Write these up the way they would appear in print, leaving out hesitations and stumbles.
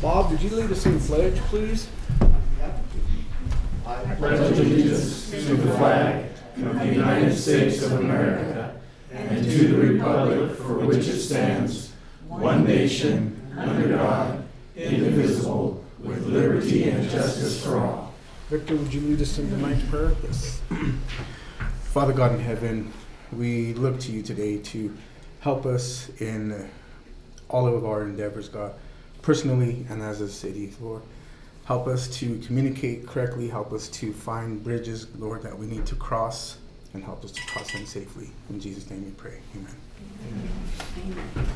Bob, would you lead us in pledge, please? I pledge allegiance to the flag of the United States of America and to the republic for which it stands, one nation, under God, indivisible, with liberty and justice for all. Victor, would you lead us in tonight's prayer? Yes. Father God in heaven, we look to you today to help us in all of our endeavors, God, personally and as a city, Lord. Help us to communicate correctly, help us to find bridges, Lord, that we need to cross, and help us to cross them safely. In Jesus' name we pray. Amen. Amen.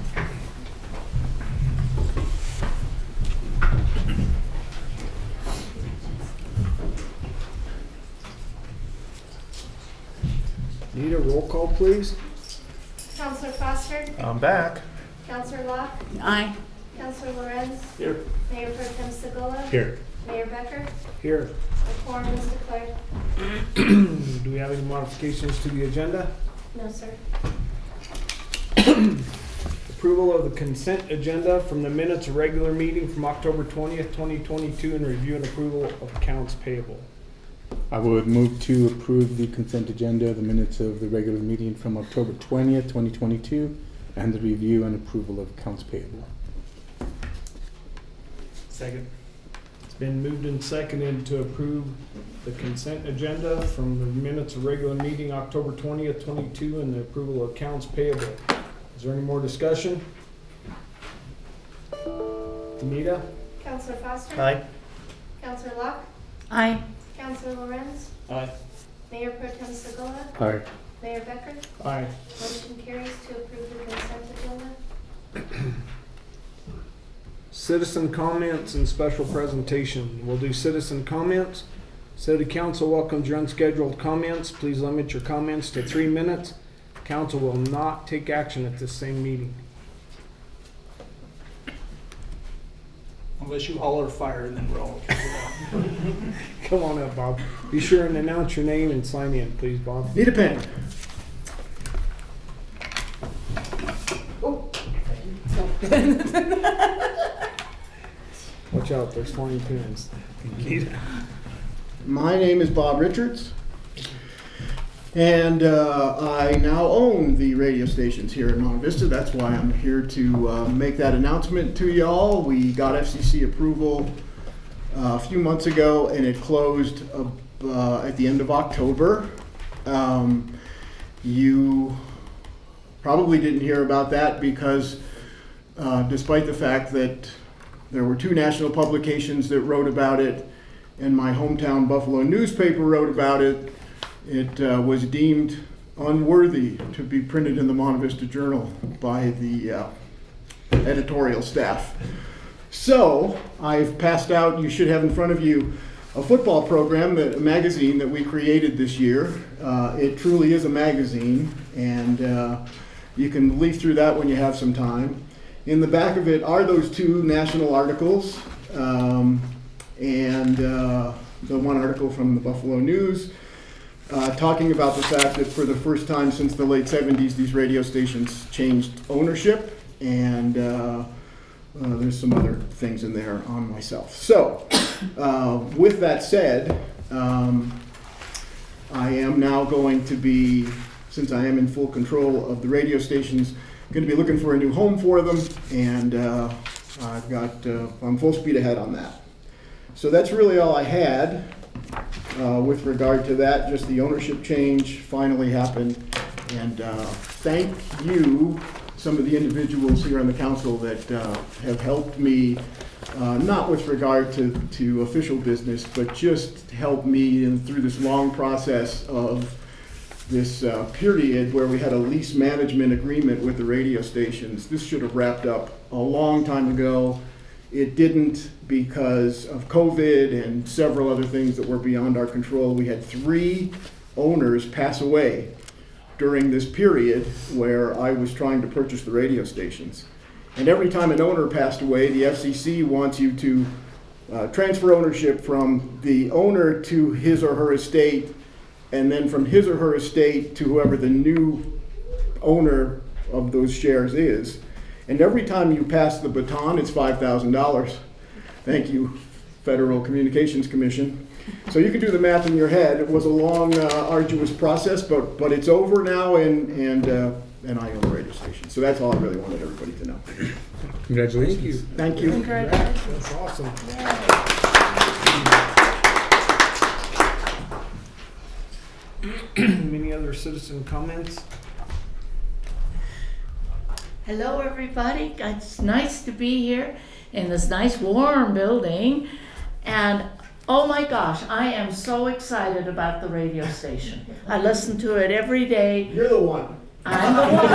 Need a roll call, please? Counselor Foster? I'm back. Counselor Locke? Aye. Counselor Lorenz? Here. Mayor Pro Tem Segola? Here. Mayor Becker? Here. A quorum is declared. Do we have any modifications to the agenda? No, sir. Approval of the consent agenda from the minutes of regular meeting from October 20th, 2022, and review and approval of accounts payable. I would move to approve the consent agenda, the minutes of the regular meeting from October 20th, 2022, and the review and approval of accounts payable. Second. It's been moved and seconded to approve the consent agenda from the minutes of regular meeting October 20th, 22, and the approval of accounts payable. Is there any more discussion? Anita? Counselor Foster? Aye. Counselor Locke? Aye. Counselor Lorenz? Aye. Mayor Pro Tem Segola? Aye. Mayor Becker? Aye. Motion carries to approve the consent agenda. Citizen comments and special presentation. We'll do citizen comments. City Council welcomes your unscheduled comments. Please limit your comments to 3 minutes. Council will not take action at this same meeting. Unless you holler fire and then we're all okay. Come on up, Bob. Be sure and announce your name and sign in, please, Bob. Need a pen. Watch out, there's flying pins. My name is Bob Richards, and I now own the radio stations here in Monte Vista. That's why I'm here to make that announcement to y'all. We got FCC approval a few months ago, and it closed at the end of October. You probably didn't hear about that because despite the fact that there were 2 national publications that wrote about it, and my hometown Buffalo newspaper wrote about it, it was deemed unworthy to be printed in the Monte Vista Journal by the editorial staff. So I've passed out, you should have in front of you, a football program, a magazine that we created this year. It truly is a magazine, and you can leaf through that when you have some time. In the back of it are those 2 national articles, and the one article from the Buffalo News talking about the fact that for the first time since the late 70s, these radio stations changed ownership, and there's some other things in there on myself. So, with that said, I am now going to be, since I am in full control of the radio stations, going to be looking for a new home for them, and I'm full speed ahead on that. So that's really all I had with regard to that. Just the ownership change finally happened, and thank you, some of the individuals here on the council that have helped me, not with regard to official business, but just helped me through this long process of this period where we had a lease management agreement with the radio stations. This should have wrapped up a long time ago. It didn't because of COVID and several other things that were beyond our control. We had 3 owners pass away during this period where I was trying to purchase the radio stations. And every time an owner passed away, the FCC wants you to transfer ownership from the owner to his or her estate, and then from his or her estate to whoever the new owner of those shares is. And every time you pass the baton, it's $5,000. Thank you, Federal Communications Commission. So you can do the math in your head. It was a long, arduous process, but it's over now, and I own the radio station. So that's all I really wanted everybody to know. Congratulations. Thank you. Congratulations. That's awesome. Any other citizen comments? Hello, everybody. It's nice to be here in this nice warm building. And oh my gosh, I am so excited about the radio station. I listen to it every day. You're the one. I'm the one.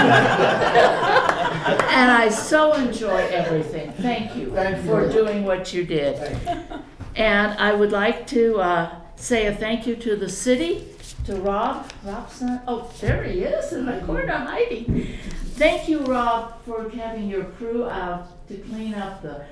And I so enjoy everything. Thank you for doing what you did. And I would like to say a thank you to the city, to Robson. Oh, there he is in the corner hiding. Thank you, Rob, for having your crew out to clean up the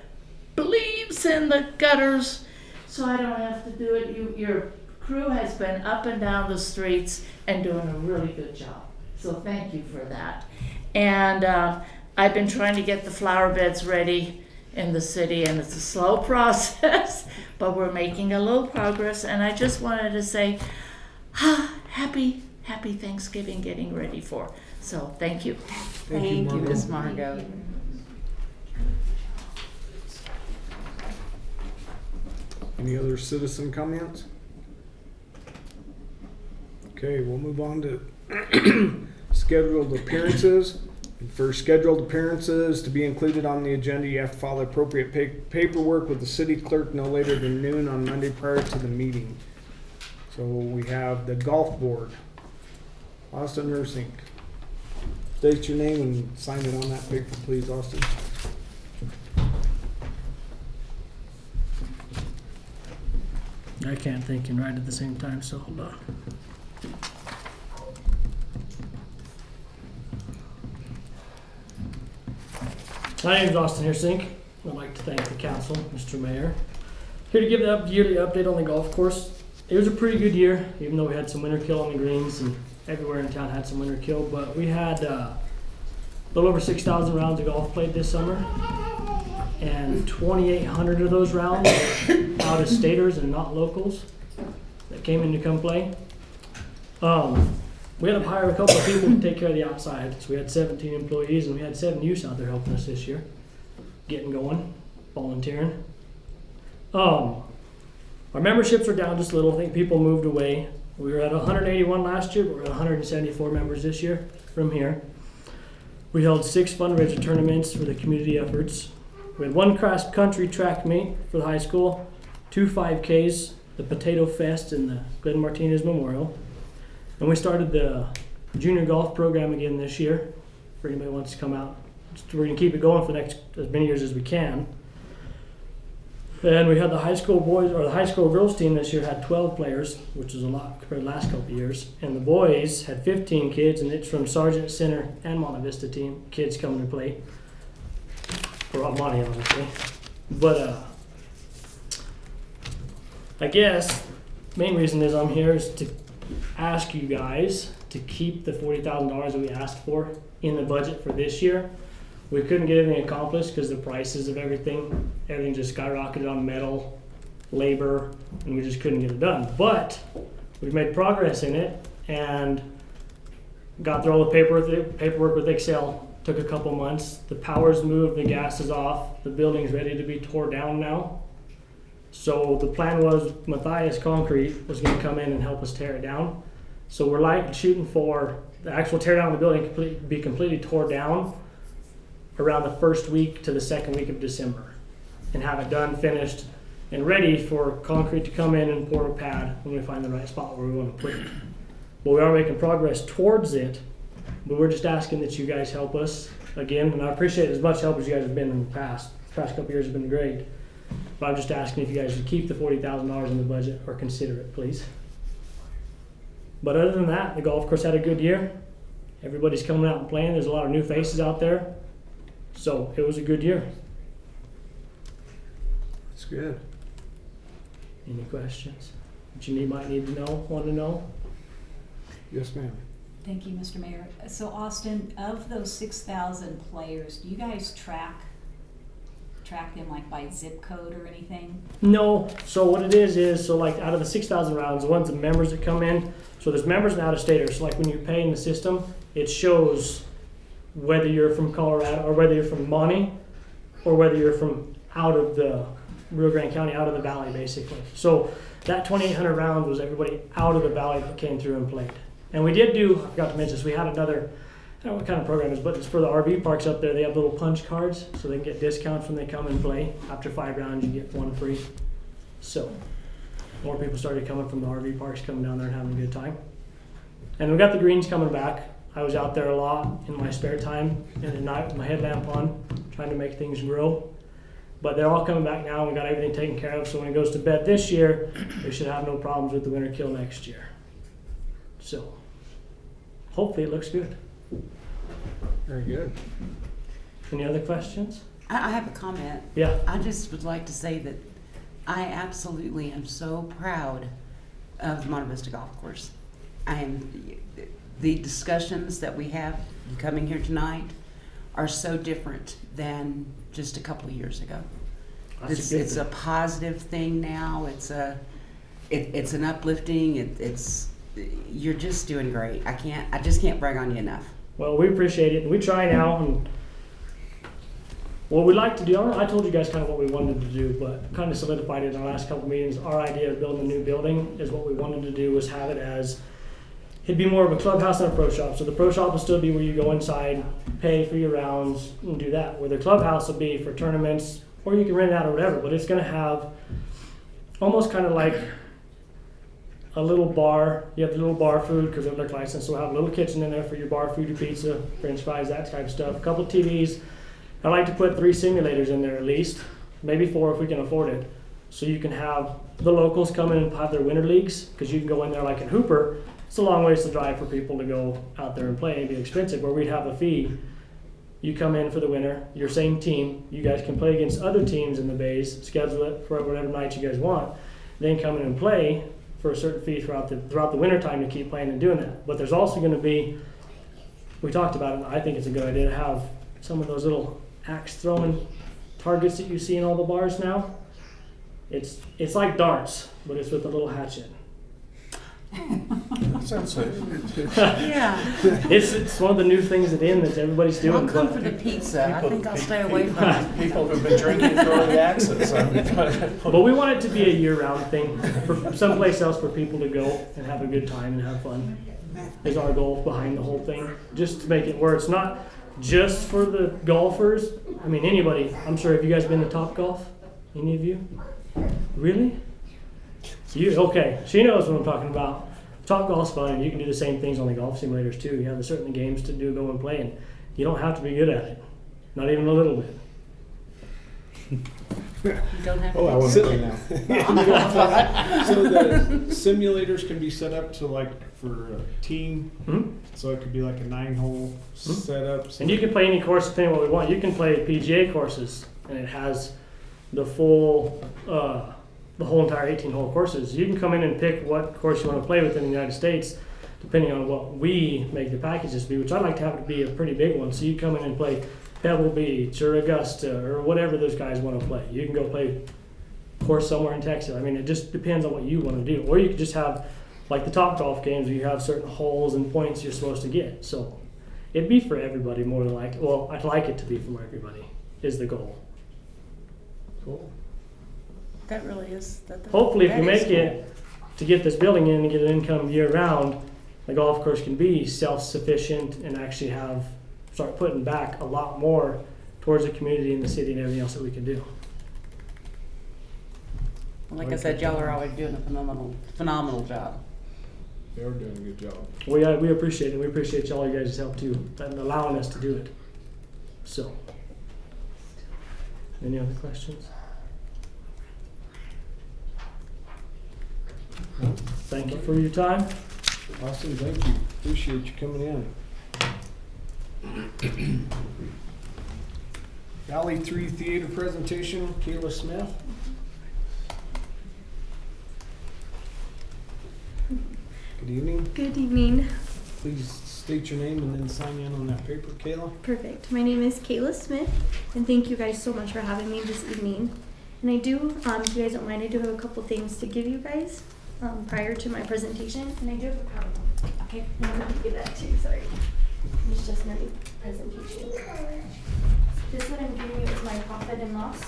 leaves in the gutters so I don't have to do it. Your crew has been up and down the streets and doing a really good job. So thank you for that. And I've been trying to get the flower beds ready in the city, and it's a slow process, but we're making a little progress. And I just wanted to say, happy Thanksgiving getting ready for. So thank you. Thank you, Miss Margot. Any other citizen comments? Okay, we'll move on to scheduled appearances. And for scheduled appearances to be included on the agenda, you have to file appropriate paperwork with the city clerk no later than noon on Monday prior to the meeting. So we have the golf board, Austin Nursing. State your name and sign it on that paper, please, Austin. I can't think and write at the same time, so hold on. My name is Austin Hirsink. I'd like to thank the council, Mr. Mayor. Here to give the yearly update on the golf course. It was a pretty good year, even though we had some winter kill on the greens and everywhere in town had some winter kill, but we had a little over 6,000 rounds of golf played this summer, and 2,800 of those rounds were out-of-staters and not locals that came in to come play. We had to hire a couple of people to take care of the outside, so we had 17 employees, and we had 7 youths out there helping us this year, getting going, volunteering. Our memberships are down just a little. I think people moved away. We were at 181 last year, but we're at 174 members this year from here. We held 6 fundraiser tournaments for the community efforts. We had 1 cross-country track meet for the high school, 2 5Ks, the Potato Fest, and the Glenn Martinez Memorial. And we started the junior golf program again this year for anybody who wants to come out. We're going to keep it going for the next as many years as we can. And we had the high school boys, or the high school girls team this year had 12 players, which is a lot compared to the last couple of years. And the boys had 15 kids, and it's from Sargent Center and Monte Vista team, kids coming to play. For a lot of money, obviously. But I guess main reason is I'm here is to ask you guys to keep the $40,000 that we asked for in the budget for this year. We couldn't get anything accomplished because the prices of everything just skyrocketed on metal, labor, and we just couldn't get it done. But we've made progress in it and got through all the paperwork with Excel. Took a couple months. The power's moved, the gas is off, the building's ready to be tore down now. So the plan was Matthias Concrete was going to come in and help us tear it down. So we're shooting for the actual tear down of the building to be completely tore down around the first week to the second week of December, and have it done, finished, and ready for concrete to come in and pour a pad when we find the right spot where we want to put it. But we are making progress towards it, but we're just asking that you guys help us again, and I appreciate as much help as you guys have been in the past. The past couple years have been great, but I'm just asking if you guys should keep the $40,000 in the budget or consider it, please. But other than that, the golf course had a good year. Everybody's coming out and playing. There's a lot of new faces out there. So it was a good year. That's good. Any questions that you want to know? Yes, ma'am. Thank you, Mr. Mayor. So Austin, of those 6,000 players, do you guys track track them like by zip code or anything? No, so what it is so like out of the 6,000 rounds, the ones the members that come in, so there's members and out-of-staters. So like when you pay in the system, it shows whether you're from Colorado or whether you're from Monte or whether you're from out of the Rio Grande County, out of the valley basically. So that 2,800 rounds was everybody out of the valley that came through and played. And we did do, I forgot to mention this, we had another, I don't know what kind of program it is, but it's for the RV parks up there. They have little punch cards so they can get discounts when they come and play. After 5 rounds, you get 1 free. So more people started coming from the RV parks, coming down there and having a good time. And we got the greens coming back. I was out there a lot in my spare time and at night with my headlamp on, trying to make things grow. But they're all coming back now and we got everything taken care of. So when it goes to bed this year, we should have no problems with the winter kill next year. So hopefully it looks good. Very good. Any other questions? I have a comment. Yeah. I just would like to say that I absolutely am so proud of the Monte Vista Golf Course. The discussions that we have coming here tonight are so different than just a couple of years ago. It's a positive thing now. It's an uplifting. You're just doing great. I just can't brag on you enough. Well, we appreciate it, and we try now. And what we'd like to do, I told you guys kind of what we wanted to do, but kind of solidified it in our last couple meetings. Our idea of building a new building is what we wanted to do was have it as, it'd be more of a clubhouse than a pro shop. So the pro shop will still be where you go inside, pay for your rounds, and do that. Where the clubhouse will be for tournaments, or you can rent it out or whatever, but it's going to have almost kind of like a little bar. You have the little bar food because they're liquor license, so we'll have a little kitchen in there for your bar food, your pizza, french fries, that type of stuff. A couple TVs. I like to put 3 simulators in there at least, maybe 4 if we can afford it. So you can have the locals come in and have their winter leagues, because you can go in there like in Hooper. It's a long ways to drive for people to go out there and play. It'd be expensive, where we'd have a fee. You come in for the winter, your same team. You guys can play against other teams in the bays, schedule it for whatever night you guys want. Then come in and play for a certain fee throughout the winter time to keep playing and doing that. But there's also going to be, we talked about it, I think it's a good idea to have some of those little axe throwing targets that you see in all the bars now. It's like darts, but it's with a little hatchet. Sounds safe. Yeah. It's one of the new things that everybody's doing. I'll come but- for the pizza. I think I'll stay away from it. People who've been drinking throwing the axes. But we want it to be a year-round thing, for someplace else for people to go and have a good time and have fun. Is our goal behind the whole thing, just to make it where it's not just for the golfers. I mean, anybody. I'm sure. Have you guys been to Top Golf? Any of you? Really? Okay? She knows what I'm talking about. Top Golf's fun, and you can do the same things on the golf simulators too. You have the certain games to do, go and play, and you don't have to be good at it. Not even a little bit. You don't have Oh, I to. want to play now. So the simulators can be set up to like for a team, so it could be like a 9-hole setup. So And you can play any course depending on what we want. You can play PGA courses, and it has the full, the whole entire 18-hole courses. You can come in and pick what course you want to play within the United States, depending on what we make the packages be, which I'd like to have it be a pretty big one. So you come in and play Pebble Beach or Augusta or whatever those guys want to play. You can go play course somewhere in Texas. I mean, it just depends on what you want to do. Or you could just have like the Top Golf games where you have certain holes and points you're supposed to get. So it'd be for everybody more than like, well, I'd like it to be for everybody is the goal. Cool. That really is. Hopefully, if that we is make it to get this building in and get an income year-round, the golf course can be self-sufficient and actually start putting back a lot more towards the community and the city and everything else that we can do. Like I said, y'all are always doing a phenomenal job. they're doing a good job. We appreciate it. We appreciate all you guys' help too, and allowing us to do it. So, any other questions? Thank you for your time. Awesome, thank you. Appreciate you coming in. Valley 3 Theater presentation, Kayla Smith. Good evening. Good evening. Please state your name and then sign in on that paper, Kayla. Perfect. My name is Kayla Smith, and thank you guys so much for having me this evening. And I do, if you guys don't mind, I do have a couple things to give you guys prior to my presentation, and I do have a PowerPoint. Okay, I'm going to give that too, sorry. It's just my presentation. This one I'm giving you is my profit and loss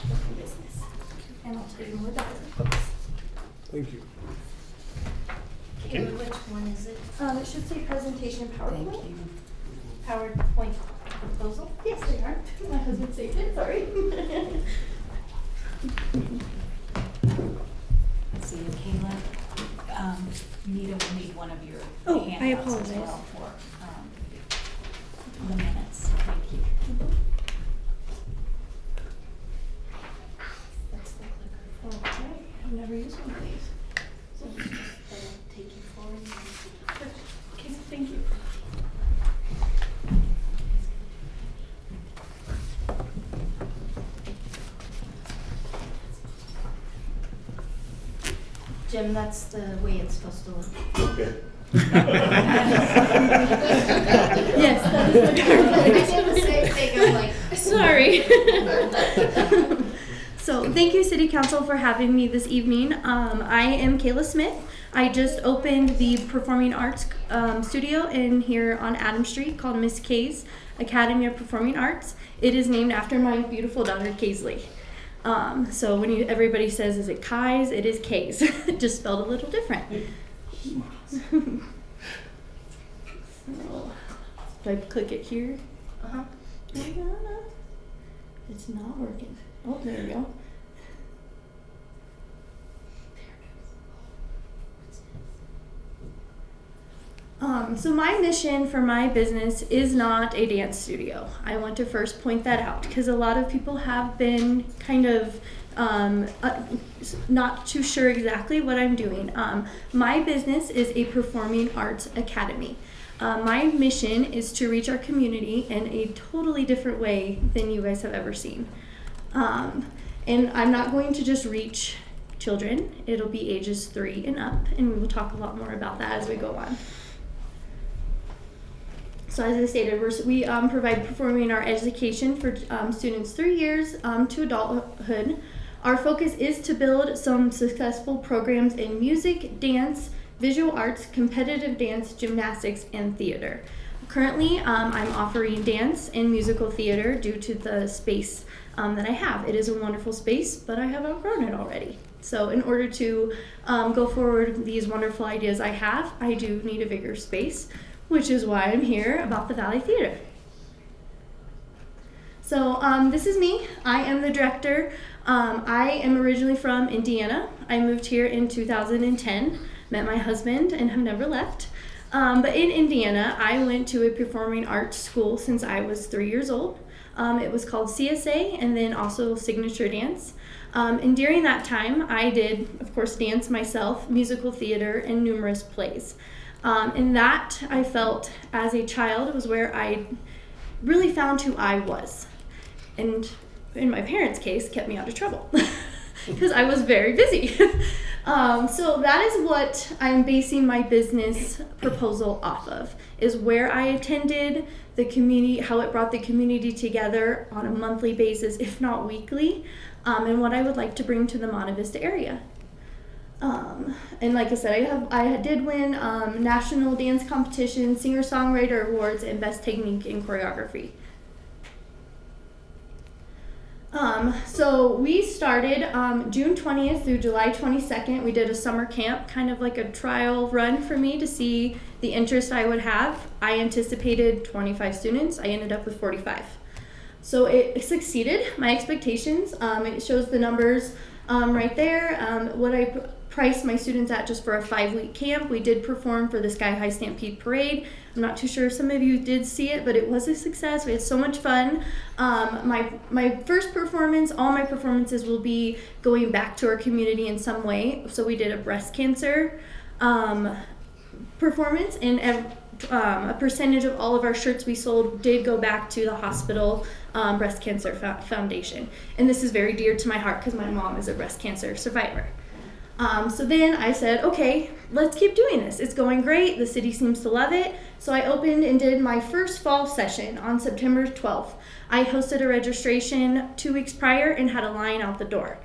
of the business, and I'll tell you more about it. Thank you. Okay, which one is it? It should say presentation PowerPoint. Thank you. PowerPoint proposal. Yes, they are. My husband saved it, sorry. Let's see, Kayla, Nita will need one of your Oh, I handouts as apologize. well for the minutes. Thank you. That's the clicker. Okay, I've never used one of these. So it's just they'll take you forward. Okay, thank you. Jim, that's the way it's supposed to look. Okay. Yes, that is the I did the same thing, I'm like. Sorry. So thank you, City Council, for having me this evening. I am Kayla Smith. I just opened the performing arts studio in here on Adams Street called Miss Kay's Academy of Performing Arts. It is named after my beautiful daughter, Kaysley. So when everybody says, is it Kai's? It is Kay's, just spelled a little different. So, do I click it here? Uh-huh. It's not working. Oh, there we go. So my mission for my business is not a dance studio. I want to first point that out because a lot of people have been kind of not too sure exactly what I'm doing. My business is a performing arts academy. My mission is to reach our community in a totally different way than you guys have ever seen. And I'm not going to just reach children. It'll be ages 3 and up, and we will talk a lot more about that as we go on. So as I stated, we provide performing art education for students 3 years to adulthood. Our focus is to build some successful programs in music, dance, visual arts, competitive dance, gymnastics, and theater. Currently, I'm offering dance and musical theater due to the space that I have. It is a wonderful space, but I have outgrown it already. So in order to go forward with these wonderful ideas I have, I do need a bigger space, which is why I'm here about the Valley Theater. So this is me. I am the director. I am originally from Indiana. I moved here in 2010, met my husband, and have never left. But in Indiana, I went to a performing arts school since I was 3 years old. It was called CSA and then also Signature Dance. And during that time, I did, of course, dance myself, musical theater, and numerous plays. And that, I felt, as a child, was where I really found who I was. And in my parents' case, kept me out of trouble because I was very busy. So that is what I'm basing my business proposal off of, is where I attended, the community, how it brought the community together on a monthly basis, if not weekly, and what I would like to bring to the Monte Vista area. And like I said, I did win national dance competition, singer-songwriter awards, and best technique in choreography. So we started June 20th through July 22nd. We did a summer camp, kind of like a trial run for me to see the interest I would have. I anticipated 25 students. I ended up with 45. So it succeeded my expectations. It shows the numbers right there. What I priced my students at just for a 5-week camp. We did perform for the Sky High Stampede Parade. I'm not too sure if some of you did see it, but it was a success. We had so much fun. My first performance, all my performances will be going back to our community in some way. So we did a breast cancer performance, and a percentage of all of our shirts we sold did go back to the hospital breast cancer foundation. And this is very dear to my heart because my mom is a breast cancer survivor. So then I said, okay, let's keep doing this. It's going great. The city seems to love it. So I opened and did my first fall session on September 12th. I hosted a registration 2 weeks prior and had a line out the door.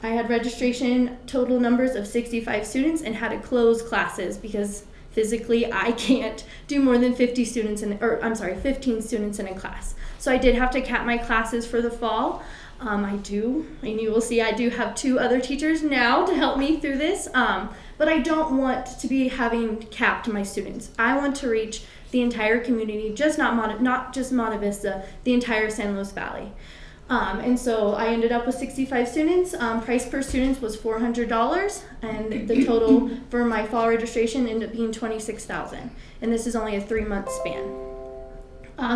I had registration total numbers of 65 students and had to close classes because physically I can't do more than 15 students in a class. So I did have to cap my classes for the fall. I do, and you will see I do have 2 other teachers now to help me through this, but I don't want to be having capped my students. I want to reach the entire community, not just Monte Vista, the entire San Luis Valley. And so I ended up with 65 students. Price per student was $400, and the total for my fall registration ended up being $26,000. And this is only a 3-month span.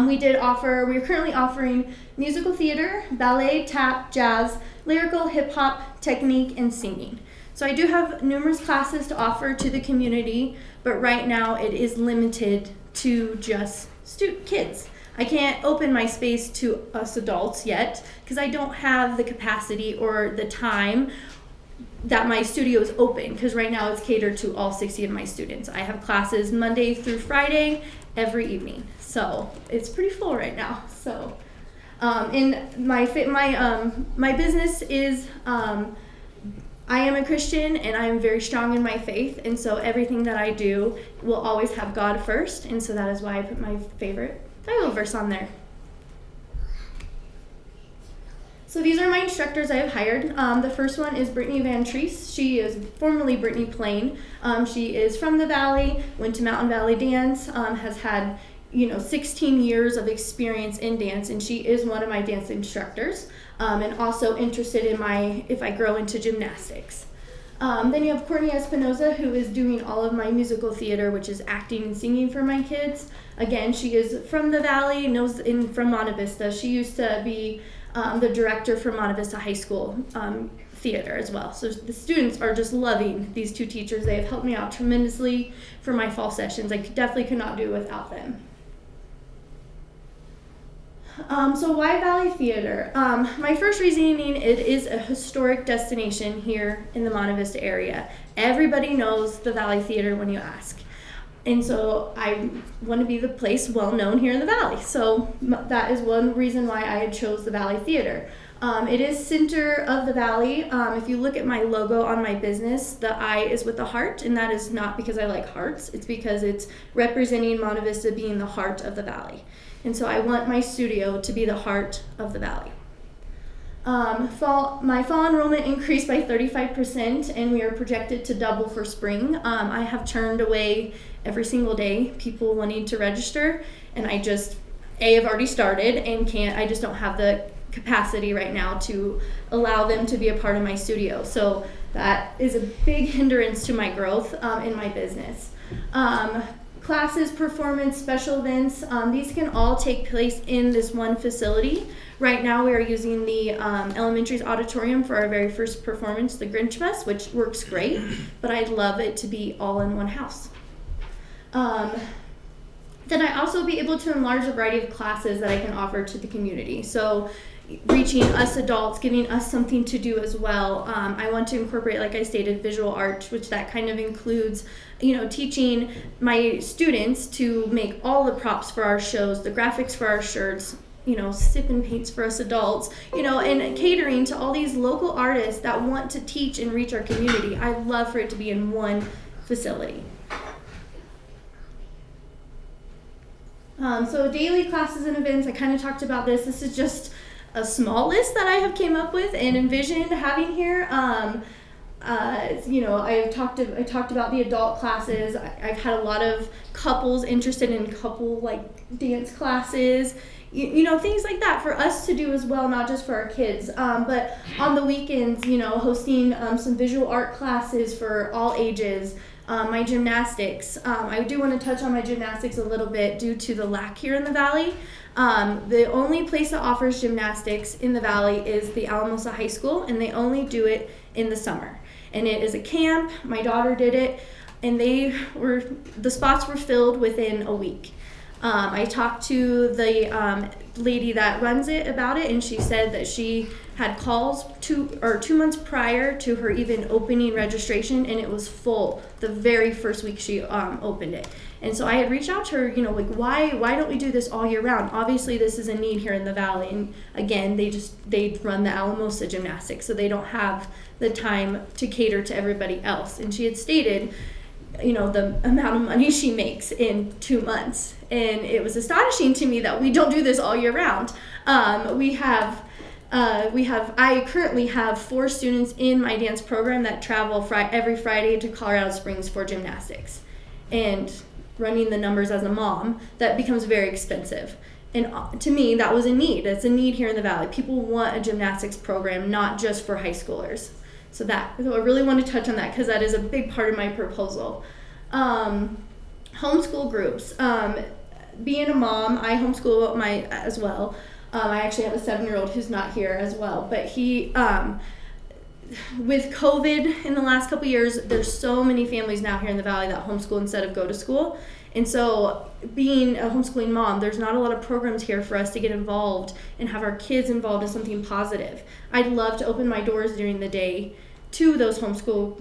We are currently offering musical theater, ballet, tap, jazz, lyrical, hip hop, technique, and singing. So I do have numerous classes to offer to the community, but right now it is limited to just kids. I can't open my space to us adults yet because I don't have the capacity or the time that my studio is open, because right now it's catered to all 60 of my students. I have classes Monday through Friday every evening, so it's pretty full right now. So my business is I am a Christian and I am very strong in my faith, and so everything that I do will always have God first, and so that is why I put my favorite Bible verse on there. So these are my instructors I have hired. The first one is Brittany Van Treese. She is formerly Brittany Plain. She is from the Valley, went to Mountain Valley Dance, has had 16 years of experience in dance, and she is one of my dance instructors, and also interested in if I grow into gymnastics. Then you have Courtney Espinoza, who is doing all of my musical theater, which is acting and singing for my kids. Again, she is from the Valley, from Monte Vista. She used to be the director for Monte Vista High School theater as well. So the students are just loving these 2 teachers. They have helped me out tremendously for my fall sessions. I definitely could not do it without them. So why Valley Theater? My first reasoning, it is a historic destination here in the Monte Vista area. Everybody knows the Valley Theater when you ask. And so I want to be the place well known here in the Valley. So that is one reason why I chose the Valley Theater. It is center of the Valley. If you look at my logo on my business, the I is with the heart, and that is not because I like hearts. It's because it's representing Monte Vista being the heart of the Valley. And so I want my studio to be the heart of the Valley. My fall enrollment increased by 35%, and we are projected to double for spring. I have turned away every single day people wanting to register, and I just have already started and I just don't have the capacity right now to allow them to be a part of my studio. So that is a big hindrance to my growth in my business. Classes, performance, special events, these can all take place in this one facility. Right now we are using the elementary's auditorium for our very first performance, the Grinch Bus, which works great, but I'd love it to be all in one house. Then I also be able to enlarge the variety of classes that I can offer to the community. So reaching us adults, giving us something to do as well. I want to incorporate, like I stated, visual art, which that kind of includes, teaching my students to make all the props for our shows, the graphics for our shirts, sip and paints for us adults, and catering to all these local artists that want to teach and reach our community. I'd love for it to be in one facility. So daily classes and events, I kind of talked about this. This is just a small list that I have came up with and envisioned having here. I talked about the adult classes. I've had a lot of couples interested in dance classes, things like that for us to do as well, not just for our kids. But on the weekends, hosting some visual art classes for all ages. My gymnastics. I do want to touch on my gymnastics a little bit due to the lack here in the Valley. The only place that offers gymnastics in the Valley is the Alamosa High School, and they only do it in the summer. And it is a camp. My daughter did it, and the spots were filled within a week. I talked to the lady that runs it about it, and she said that she had calls 2 months prior to her even opening registration, and it was full the very first week she opened it. And so I had reached out to her, like, why don't we do this all year round? Obviously this is a need here in the Valley, and again, they run the Alamosa Gymnastics, so they don't have the time to cater to everybody else. And she had stated, the amount of money she makes in 2 months, and it was astonishing to me that we don't do this all year round. I currently have 4 students in my dance program that travel every Friday to Colorado Springs for gymnastics. And running the numbers as a mom, that becomes very expensive. And to me, that was a need. It's a need here in the Valley. People want a gymnastics program, not just for high schoolers. So I really want to touch on that because that is a big part of my proposal. Homeschool groups. Being a mom, I homeschool as well. I actually have a 7-year-old who's not here as well, but he, with COVID in the last couple years, there's so many families now here in the Valley that homeschool instead of go to school. And so being a homeschooling mom, there's not a lot of programs here for us to get involved and have our kids involved in something positive. I'd love to open my doors during the day to those homeschool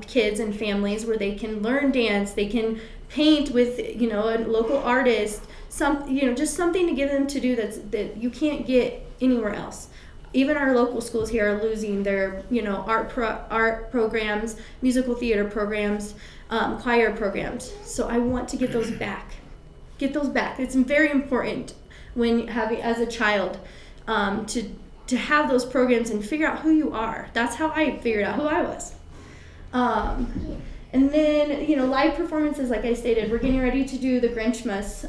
kids and families where they can learn dance, they can paint with, a local artist, just something to give them to do that you can't get anywhere else. Even our local schools here are losing their, art programs, musical theater programs, choir programs. So I want to get those back. It's very important when as a child, to have those programs and figure out who you are. That's how I figured out who I was. And then, live performances, like I stated, we're getting ready to do the Grinchmas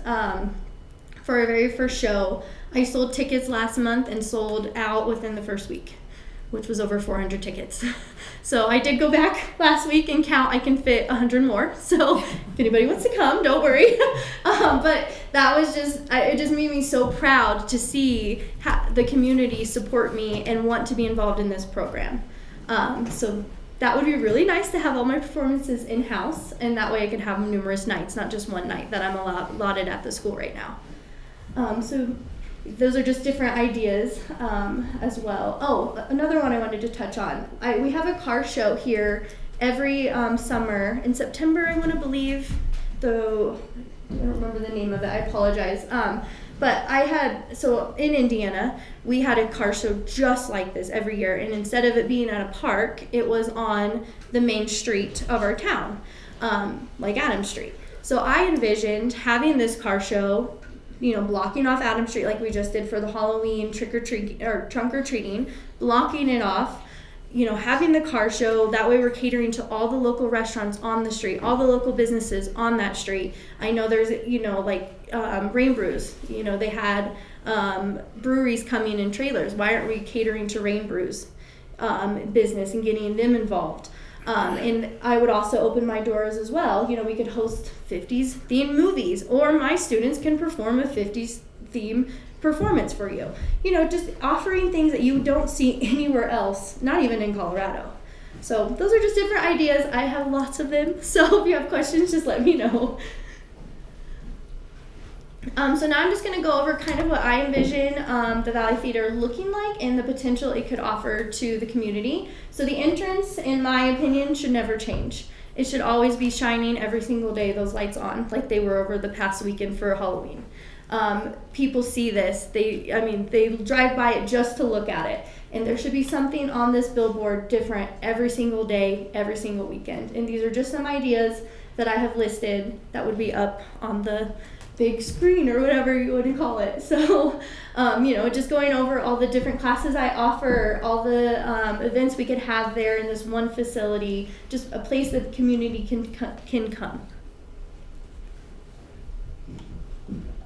for our very first show. I sold tickets last month and sold out within the first week, which was over 400 tickets. So I did go back last week and count. I can fit 100 more. So if anybody wants to come, don't worry. But that was it just made me so proud to see the community support me and want to be involved in this program. So that would be really nice to have all my performances in-house, and that way I can have numerous nights, not just one night that I'm allotted at the school right now. So those are just different ideas as well. Oh, another one I wanted to touch on. We have a car show here every summer in September, I want to believe. Though I don't remember the name of it, I apologize. But in Indiana, we had a car show just like this every year, and instead of it being at a park, it was on the main street of our town, like Adams Street. So I envisioned having this car show, blocking off Adams Street like we just did for the Halloween trunk or treating, blocking it off, having the car show. That way we're catering to all the local restaurants on the street, all the local businesses on that street. I know there's, Rain Brews, they had breweries coming in trailers. Why aren't we catering to Rain Brews business and getting them involved? And I would also open my doors as well. We could host 50s themed movies, or my students can perform a 50s theme performance for you. Just offering things that you don't see anywhere else, not even in Colorado. So those are just different ideas. I have lots of them. So if you have questions, just let me know. So now I'm just going to go over kind of what I envision the Valley Theater looking like and the potential it could offer to the community. So the entrance, in my opinion, should never change. It should always be shining every single day, those lights on, like they were over the past weekend for Halloween. People see this, they drive by it just to look at it. And there should be something on this billboard different every single day, every single weekend. And these are just some ideas that I have listed that would be up on the big screen or whatever you want to call it. So, just going over all the different classes I offer, all the events we could have there in this one facility, just a place that the community can come.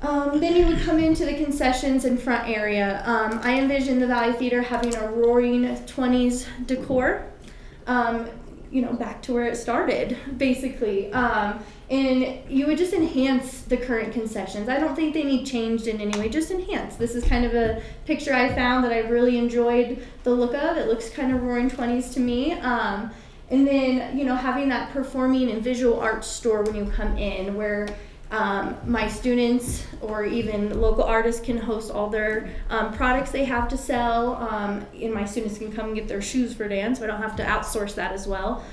Then you would come into the concessions and front area. I envision the Valley Theater having a roaring 20s decor, back to where it started, basically. And you would just enhance the current concessions. I don't think they need changed in any way, just enhance. This is kind of a picture I found that I really enjoyed the look of. It looks kind of roaring 20s to me. And then, having that performing and visual arts store when you come in, where My students or even local artists can host all their products they have to sell, and my students can come and get their shoes for dance, so I don't have to outsource that as well.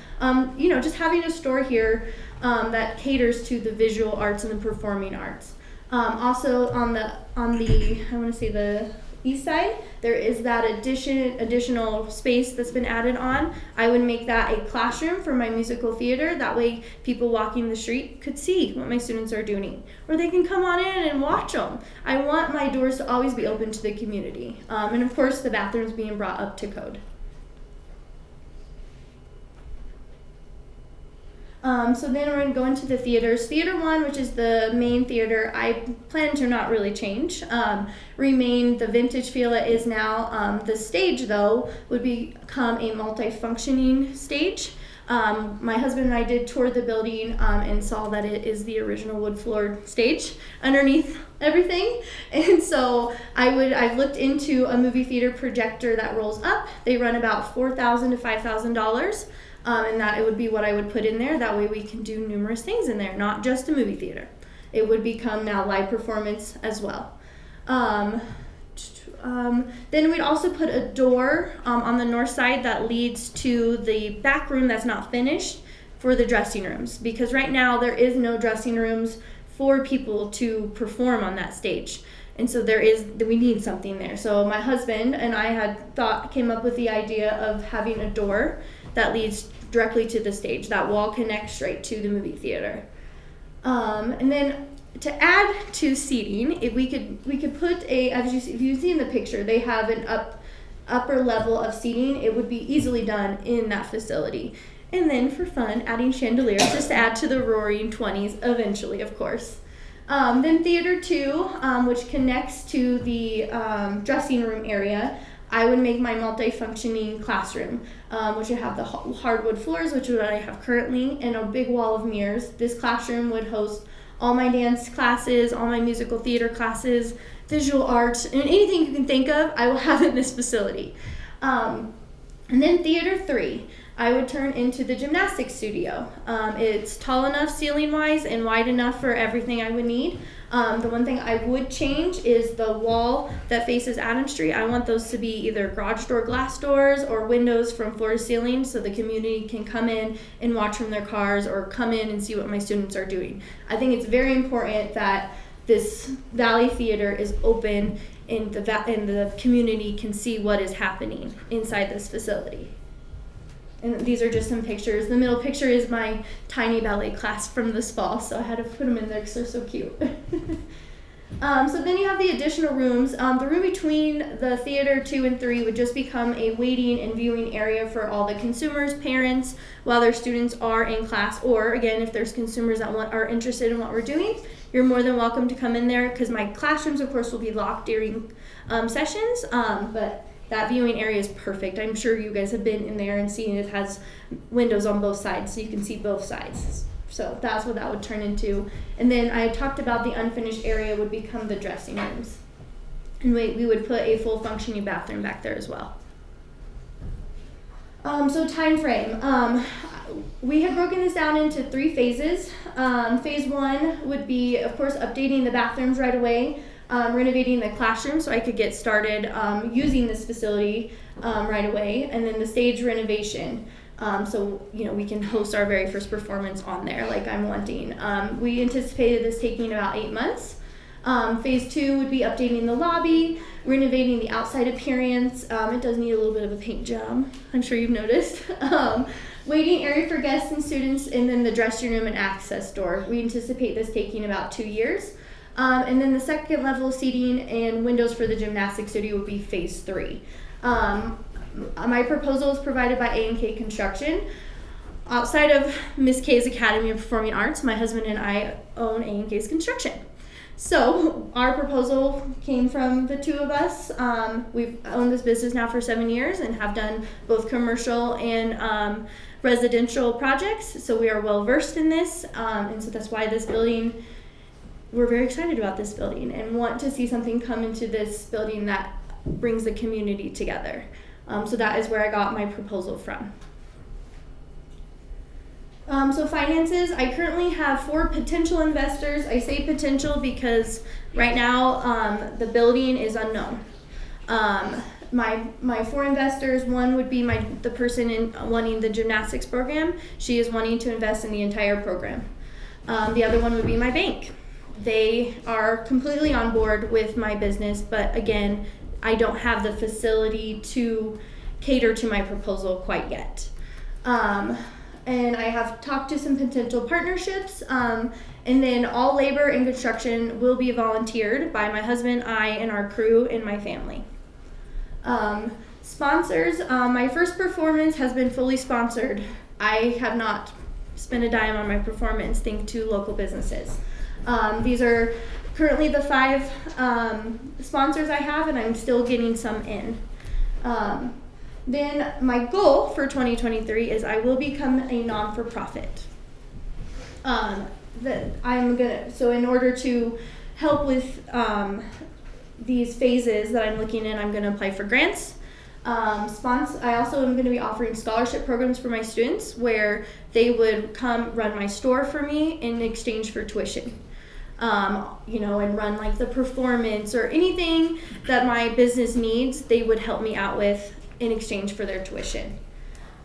Just having a store here that caters to the visual arts and the performing arts. Also on the I want to say the east side, there is that additional space that's been added on. I would make that a classroom for my musical theater. That way people walking the street could see what my students are doing, or they can come on in and watch them. I want my doors to always be open to the community. And of course the bathrooms being brought up to code. So then we're going to go into the theaters. Theater 1, which is the main theater, I plan to not really change. Remain the vintage feel it is now. The stage, though, would become a multi-functioning stage. My husband and I did tour the building and saw that it is the original wood-floored stage underneath everything. And so I've looked into a movie theater projector that rolls up. They run about $4,000 to $5,000. And that it would be what I would put in there. That way we can do numerous things in there, not just a movie theater. It would become now live performance as well. Then we'd also put a door on the north side that leads to the back room that's not finished for the dressing rooms. Because right now there is no dressing rooms for people to perform on that stage. And so we need something there. So my husband and I came up with the idea of having a door that leads directly to the stage. That wall connects straight to the movie theater. And then to add to seating, if we could put if you see in the picture, they have an upper level of seating. It would be easily done in that facility. And then for fun, adding chandeliers just to add to the roaring 20s eventually, of course. Then Theater 2, which connects to the dressing room area, I would make my multi-functioning classroom, which would have the hardwood floors, which is what I have currently, and a big wall of mirrors. This classroom would host all my dance classes, all my musical theater classes, visual arts, and anything you can think of, I will have in this facility. And then Theater 3, I would turn into the gymnastics studio. It's tall enough ceiling-wise and wide enough for everything I would need. The one thing I would change is the wall that faces Adams Street. I want those to be either garage door glass doors or windows from floor to ceiling so the community can come in and watch from their cars or come in and see what my students are doing. I think it's very important that this Valley Theater is open and the community can see what is happening inside this facility. And these are just some pictures. The middle picture is my tiny ballet class from this fall, so I had to put them in there because they're so cute. So then you have the additional rooms. The room between the Theater 2 and 3 would just become a waiting and viewing area for all the consumers, parents, while their students are in class. Or again, if there's consumers that are interested in what we're doing, you're more than welcome to come in there because my classrooms, of course, will be locked during sessions, but that viewing area is perfect. I'm sure you guys have been in there and seen it has windows on both sides, so you can see both sides. So that's what that would turn into. And then I talked about the unfinished area would become the dressing rooms. And we would put a full functioning bathroom back there as well. So time frame. We have broken this down into 3 phases. Phase 1 would be, of course, updating the bathrooms right away. Renovating the classroom so I could get started using this facility right away, and then the stage renovation so we can host our very first performance on there like I'm wanting. We anticipated this taking about 8 months. Phase 2 would be updating the lobby, renovating the outside appearance. It does need a little bit of a paint job, I'm sure you've noticed. Waiting area for guests and students, and then the dressing room and access door. We anticipate this taking about 2 years. And then the second level seating and windows for the gymnastics studio would be phase 3. My proposal is provided by A&K Construction. Outside of Miss K's Academy of Performing Arts, my husband and I own A&K's Construction. So our proposal came from the two of us. We've owned this business now for 7 years and have done both commercial and residential projects. So we are well versed in this, and so that's why this building. We're very excited about this building and want to see something come into this building that brings the community together. So that is where I got my proposal from. So finances, I currently have 4 potential investors. I say potential because right now the building is unknown. My 4 investors, one would be the person wanting the gymnastics program. She is wanting to invest in the entire program. The other one would be my bank. They are completely on board with my business, but again, I don't have the facility to cater to my proposal quite yet. And I have talked to some potential partnerships, and then all labor and construction will be volunteered by my husband, I, and our crew and my family. Sponsors, my first performance has been fully sponsored. I have not spent a dime on my performance, thanks to local businesses. These are currently the 5 sponsors I have, and I'm still getting some in. Then my goal for 2023 is I will become a non-for-profit. So in order to help with these phases that I'm looking in, I'm going to apply for grants. I also am going to be offering scholarship programs for my students where they would come run my store for me in exchange for tuition. And run like the performance or anything that my business needs, they would help me out with in exchange for their tuition.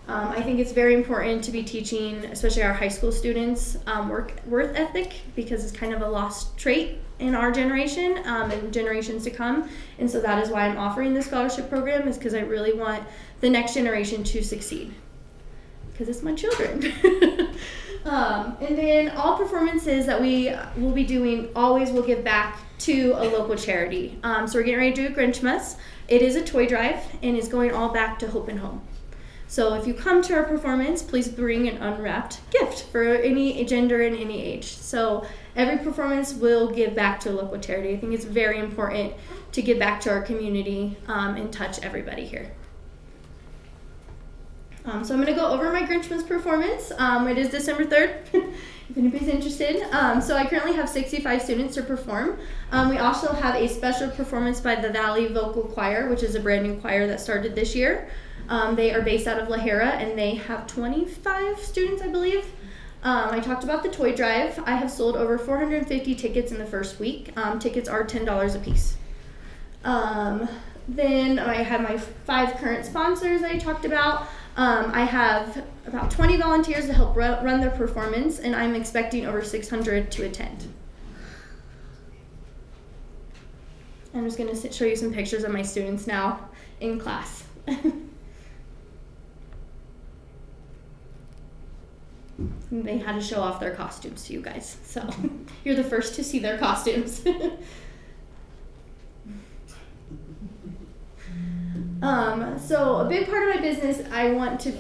I think it's very important to be teaching, especially our high school students, work ethic, because it's kind of a lost trait in our generation and generations to come. And so that is why I'm offering this scholarship program, is because I really want the next generation to succeed, because it's my children. And then all performances that we will be doing always will give back to a local charity. So we're getting ready to do a Grinchmas. It is a toy drive and is going all back to Hope and Home. So if you come to our performance, please bring an unwrapped gift for any gender and any age. So every performance will give back to a local charity. I think it's very important to give back to our community and touch everybody here. So I'm going to go over my Grinchmas performance. It is December 3rd, if anybody's interested. So I currently have 65 students to perform. We also have a special performance by the Valley Vocal Choir, which is a brand new choir that started this year. They are based out of La Jera, and they have 25 students, I believe. I talked about the toy drive. I have sold over 450 tickets in the first week. Tickets are $10 a piece. Then I have my 5 current sponsors I talked about. I have about 20 volunteers to help run their performance, and I'm expecting over 600 to attend. I'm just going to show you some pictures of my students now in class. They had to show off their costumes to you guys, so you're the first to see their costumes. So a big part of my business, I want to,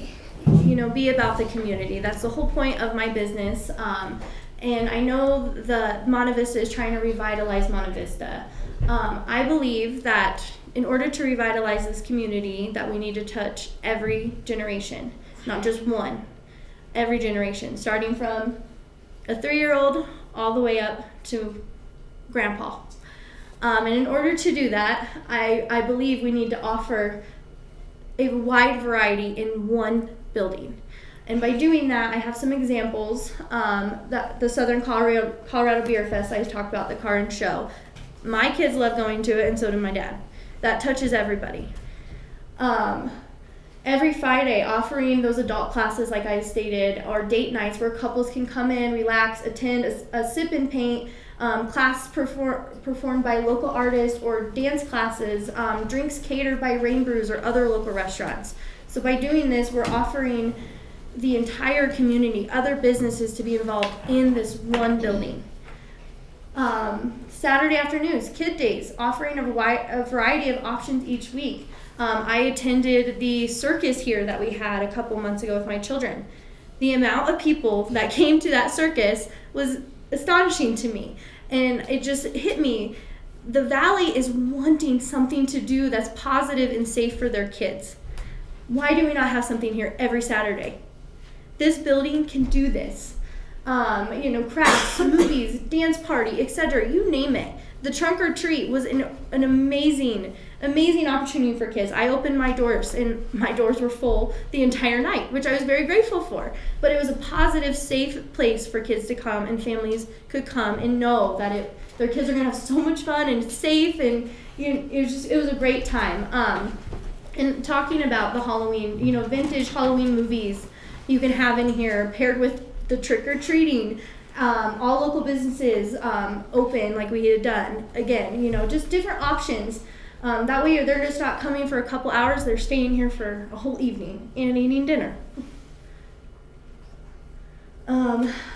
be about the community. That's the whole point of my business. And I know the Monte Vista is trying to revitalize Monte Vista. I believe that in order to revitalize this community, that we need to touch every generation, not just one, every generation, starting from a 3-year-old all the way up to grandpa. And in order to do that, I believe we need to offer a wide variety in one building. And by doing that, I have some examples. The Southern Colorado Beer Fest, I talked about the car and show. My kids love going to it, and so did my dad. That touches everybody. Every Friday, offering those adult classes, like I stated, or date nights where couples can come in, relax, attend a sip and paint, class performed by local artists, or dance classes, drinks catered by Rain Brews or other local restaurants. So by doing this, we're offering the entire community, other businesses, to be involved in this one building. Saturday afternoons, kid days, offering a variety of options each week. I attended the circus here that we had a couple months ago with my children. The amount of people that came to that circus was astonishing to me, and it just hit me. The Valley is wanting something to do that's positive and safe for their kids. Why do we not have something here every Saturday? This building can do this. Crafts, movies, dance party, etc. You name it. The trunk or treat was an amazing amazing opportunity for kids. I opened my doors and my doors were full the entire night, which I was very grateful for. But it was a positive, safe place for kids to come, and families could come and know that their kids are gonna have so much fun and it's safe, and it was a great time. And talking about the Halloween, vintage Halloween movies you can have in here paired with the trick-or-treating. All local businesses open like we had done. Again, just different options. That way they're just not coming for a couple hours, they're staying here for a whole evening and eating dinner.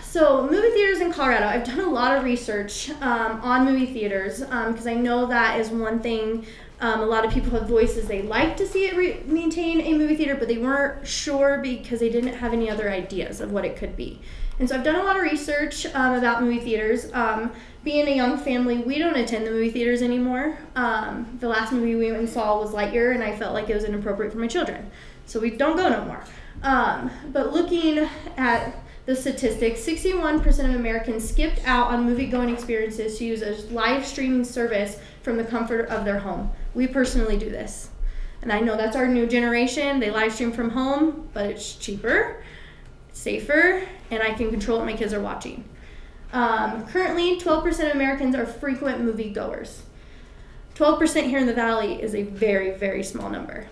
So movie theaters in Colorado, I've done a lot of research on movie theaters because I know that is one thing a lot of people have voices they like to see it maintain a movie theater, but they weren't sure because they didn't have any other ideas of what it could be. And so I've done a lot of research about movie theaters. Being a young family, we don't attend the movie theaters anymore. The last movie we went and saw was Lightyear, and I felt like it was inappropriate for my children. So we don't go no more. But looking at the statistics, 61% of Americans skipped out on movie-going experiences to use a live streaming service from the comfort of their home. We personally do this. And I know that's our new generation. They live stream from home, but it's cheaper, safer, and I can control what my kids are watching. Currently, 12% of Americans are frequent movie goers. 12% here in the Valley is a very, very small number.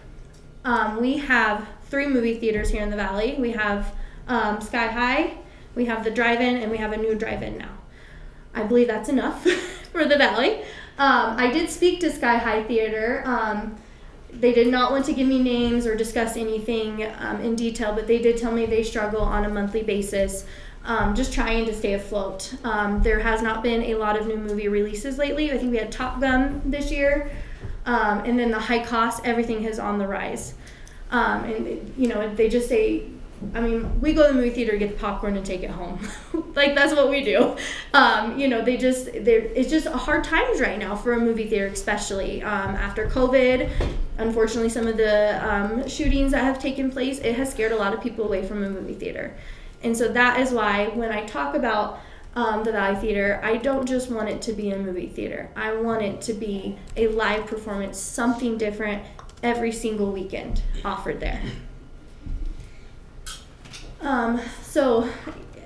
We have 3 movie theaters here in the Valley. We have Sky High, we have the drive-in, and we have a new drive-in now. I believe that's enough for the Valley. I did speak to Sky High Theater. They did not want to give me names or discuss anything in detail, but they did tell me they struggle on a monthly basis, just trying to stay afloat. There has not been a lot of new movie releases lately. I think we had Top Gun this year, and then the high cost, everything is on the rise. And they just say, we go to the movie theater to get the popcorn and take it home. Like, that's what we do. It's just hard times right now for a movie theater, especially after COVID. Unfortunately, some of the shootings that have taken place, it has scared a lot of people away from a movie theater. And so that is why when I talk about the Valley Theater, I don't just want it to be a movie theater. I want it to be a live performance, something different every single weekend offered there. So,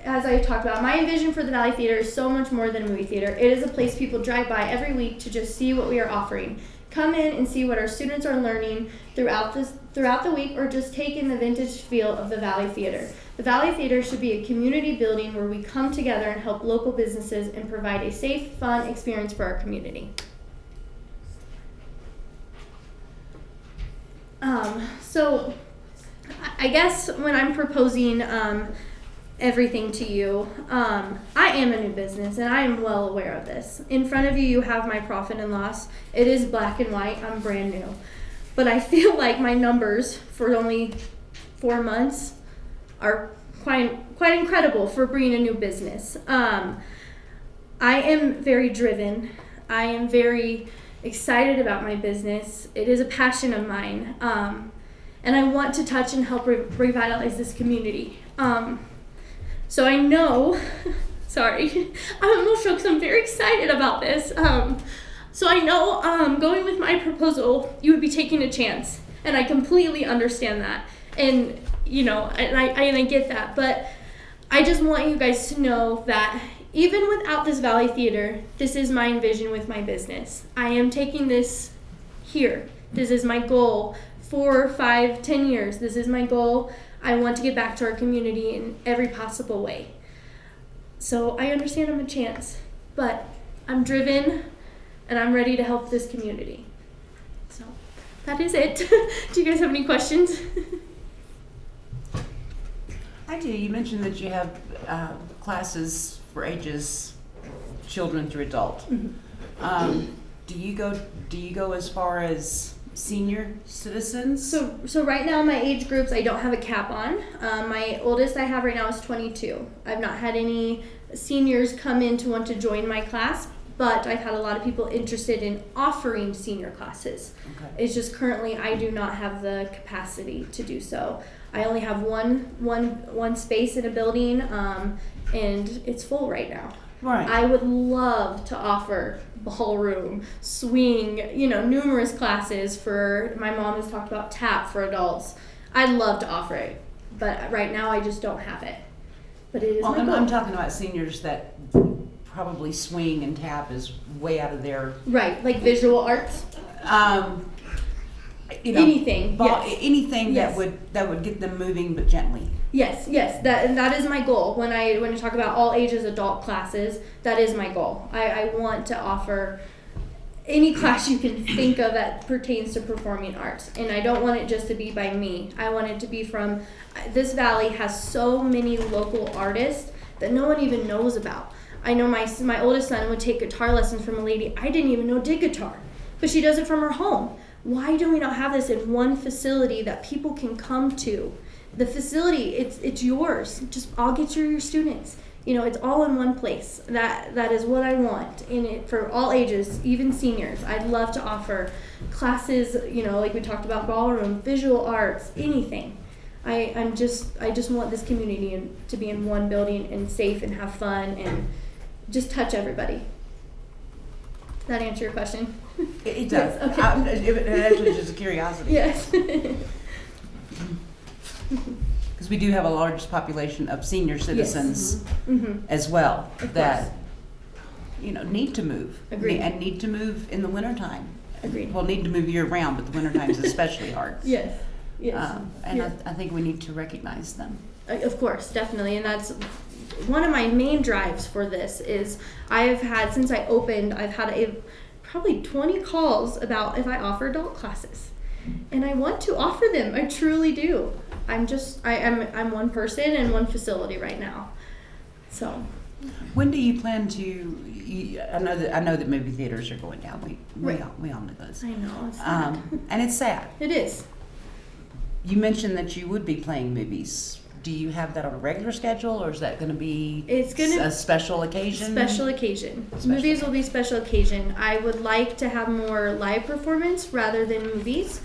as I talked about, my vision for the Valley Theater is so much more than a movie theater. It is a place people drive by every week to just see what we are offering. Come in and see what our students are learning throughout the week, or just take in the vintage feel of the Valley Theater. The Valley Theater should be a community building where we come together and help local businesses and provide a safe, fun experience for our community. So I guess when I'm proposing everything to you, I am a new business and I am well aware of this. In front of you, you have my profit and loss. It is black and white. I'm brand new. But I feel like my numbers for only 4 months are quite incredible for being a new business. I am very driven. I am very excited about my business. It is a passion of mine. And I want to touch and help revitalize this community. So I know, sorry, I'm emotional because I'm very excited about this. So I know going with my proposal, you would be taking a chance. And I completely understand that. And, I get that. But I just want you guys to know that even without this Valley Theater, this is my vision with my business. I am taking this here. This is my goal. 4, 5, 10 years. This is my goal. I want to get back to our community in every possible way. So I understand I'm a chance, but I'm driven and I'm ready to help this community. So that is it. Do you guys have any questions? I do. You mentioned that you have classes for ages children through adult. Mm-hmm. Do you go as far as senior citizens? So right now my age groups I don't have a cap on. My oldest I have right now is 22. I've not had any seniors come in to want to join my class, but I've had a lot of people interested in offering senior classes. Okay. It's just currently I do not have the capacity to do so. I only have one space in a building, and it's full right now. Right. I would love to offer ballroom, swing, numerous classes for, my mom has talked about tap for adults. I'd love to offer it, but right now I just don't have it. But it is Well, my goal. I'm talking about seniors that probably swing and tap is way out of their, Right, like visual arts, anything, yes. anything Yes. that would get them moving, but gently. Yes, that is my goal. When I talk about all ages adult classes, that is my goal. I want to offer any class you can think of that pertains to performing arts, and I don't want it just to be by me. I want it to be from, this valley has so many local artists that no one even knows about. I know my oldest son would take guitar lessons from a lady I didn't even know did guitar, but she does it from her home. Why do we not have this in one facility that people can come to? The facility, it's yours. I'll get you your students. It's all in one place. That is what I want. For all ages, even seniors. I'd love to offer classes, like we talked about, ballroom, visual arts, anything. I just want this community to be in one building and safe and have fun and just touch everybody. Does that answer your question? It does. Yes, okay. It actually is just a curiosity. Yes. Because we do have a large population of senior citizens as well Of that need to move. Agreed. And need to move in the wintertime. Agreed. Well, need to move year round, but the wintertime is especially hard. Yes. Yes. And Yes. I think we need to recognize them. Of course, definitely, and that's one of my main drives for this. Is I've had, since I opened, I've had probably 20 calls about if I offer adult classes, and I want to offer them. I truly do. I'm one person and one facility right now. So, When do you plan to? I know that movie theaters are going down. We Right. all know those. I know it's sad. And it's sad. It is. You mentioned that you would be playing movies. Do you have that on a regular schedule, or is that going to be a special occasion? Special occasion. Special. Movies will be special occasion. I would like to have more live performance rather than movies.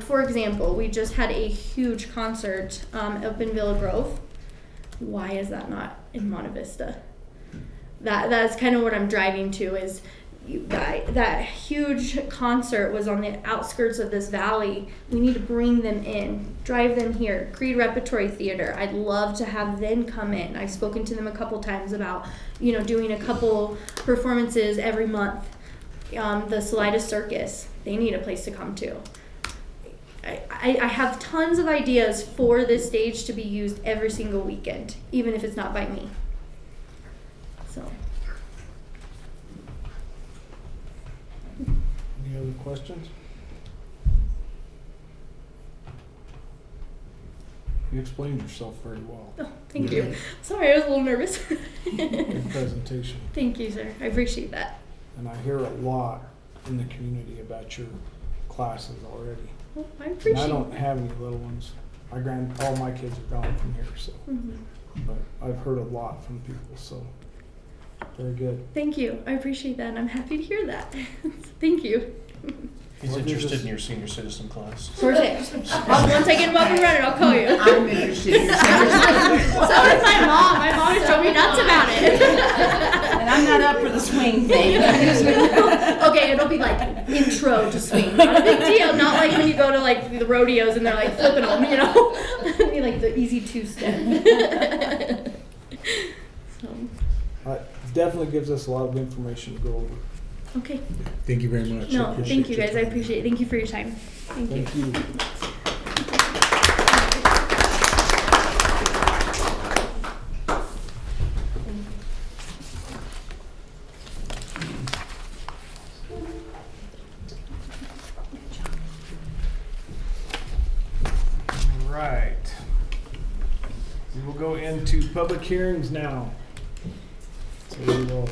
For example, we just had a huge concert up in Villa Grove. Why is that not in Monte Vista? That's kind of what I'm driving to, is that huge concert was on the outskirts of this valley. We need to bring them in, drive them here. Creed Repertory Theater, I'd love to have them come in. I've spoken to them a couple times about doing a couple performances every month. The Salida Circus, they need a place to come to. I have tons of ideas for this stage to be used every single weekend, even if it's not by me. So. Any other questions? You explained yourself very well. Oh, thank you. Sorry, I was a little nervous. Good presentation. Thank you, sir. I appreciate that. And I hear a lot in the community about your classes already. Well, I And appreciate I it. don't have any little ones. All my kids are gone from here, so. Mhm. But I've heard a lot from people, so very good. Thank you. I appreciate that, and I'm happy to hear that. Thank you. He's interested in your senior citizen class. Perfect. Once I get them up and running, I'll call you. I'm interested in your So is my mom. My mom has told me nuts about it. And I'm not up for the swing thing. Okay, it'll be like intro to swing. Not a big deal. Not like when you go to like the rodeos and they're like flipping them, It'll be like the easy two-step. So, Definitely gives us a lot of information to go over. okay. Thank you very much. No, thank you guys. I appreciate it. Thank you for your time. Thank you. All right. We will go into public hearings now. So we will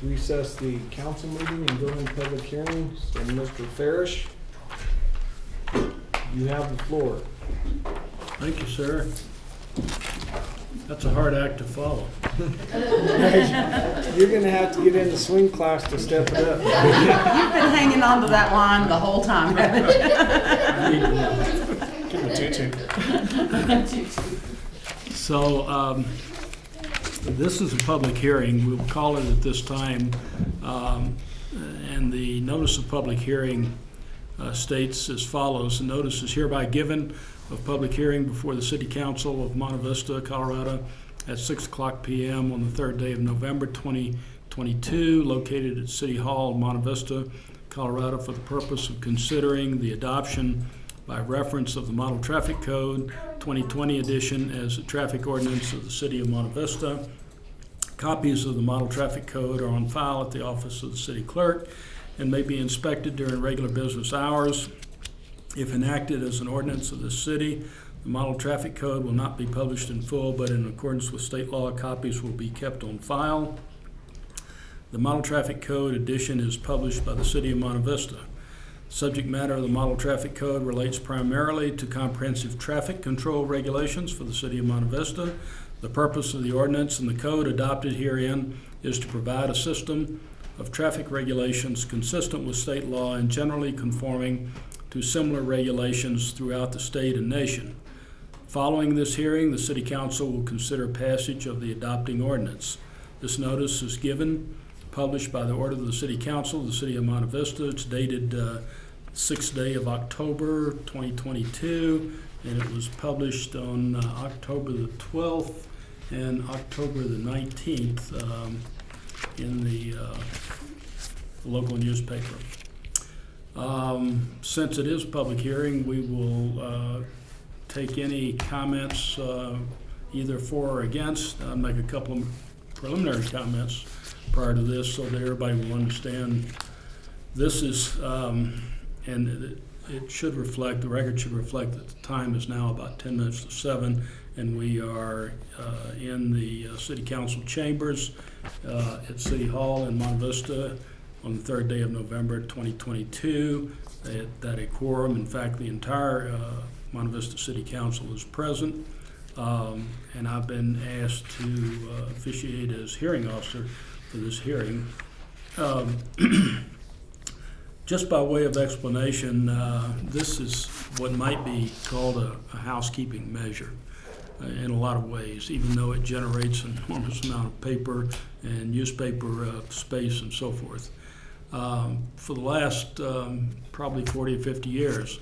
recess the council meeting and go into public hearings. So Mr. Farish, you have the floor. Thank you, sir. That's a hard act to follow. You're gonna have to get in the swing class to step it up. You've been hanging on to that line the whole time, haven't you? Give him a tutu. So this is a public hearing. We'll call it at this time. And the notice of public hearing states as follows. The notice is hereby given of public hearing before the City Council of Monte Vista, Colorado at 6:00 p.m. on the 3rd day of November 2022, located at City Hall, Monte Vista, Colorado, for the purpose of considering the adoption by reference of the Model Traffic Code 2020 edition as a traffic ordinance of the City of Monte Vista. Copies of the Model Traffic Code are on file at the office of the City Clerk and may be inspected during regular business hours. If enacted as an ordinance of the city, the Model Traffic Code will not be published in full, but in accordance with state law, copies will be kept on file. The Model Traffic Code edition is published by the City of Monte Vista. Subject matter of the Model Traffic Code relates primarily to comprehensive traffic control regulations for the City of Monte Vista. The purpose of the ordinance and the code adopted herein is to provide a system of traffic regulations consistent with state law and generally conforming to similar regulations throughout the state and nation. Following this hearing, the City Council will consider passage of the adopting ordinance. This notice is published by the order of the City Council of the City of Monte Vista. It's dated 6th day of October 2022, and it was published on October the 12th and October the 19th in the local newspaper. Since it is a public hearing, we will take any comments either for or against. I'll make a couple of preliminary comments prior to this so that everybody will understand. This is, and it should reflect, the record should reflect that the time is now about 10 minutes to 7, and we are in the City Council chambers at City Hall in Monte Vista on the 3rd day of November 2022. That a quorum, in fact, the entire Monte Vista City Council is present, and I've been asked to officiate as hearing officer for this hearing. Just by way of explanation, this is what might be called a housekeeping measure in a lot of ways, even though it generates an enormous amount of paper and newspaper space and so forth. For the last probably 40 or 50 years,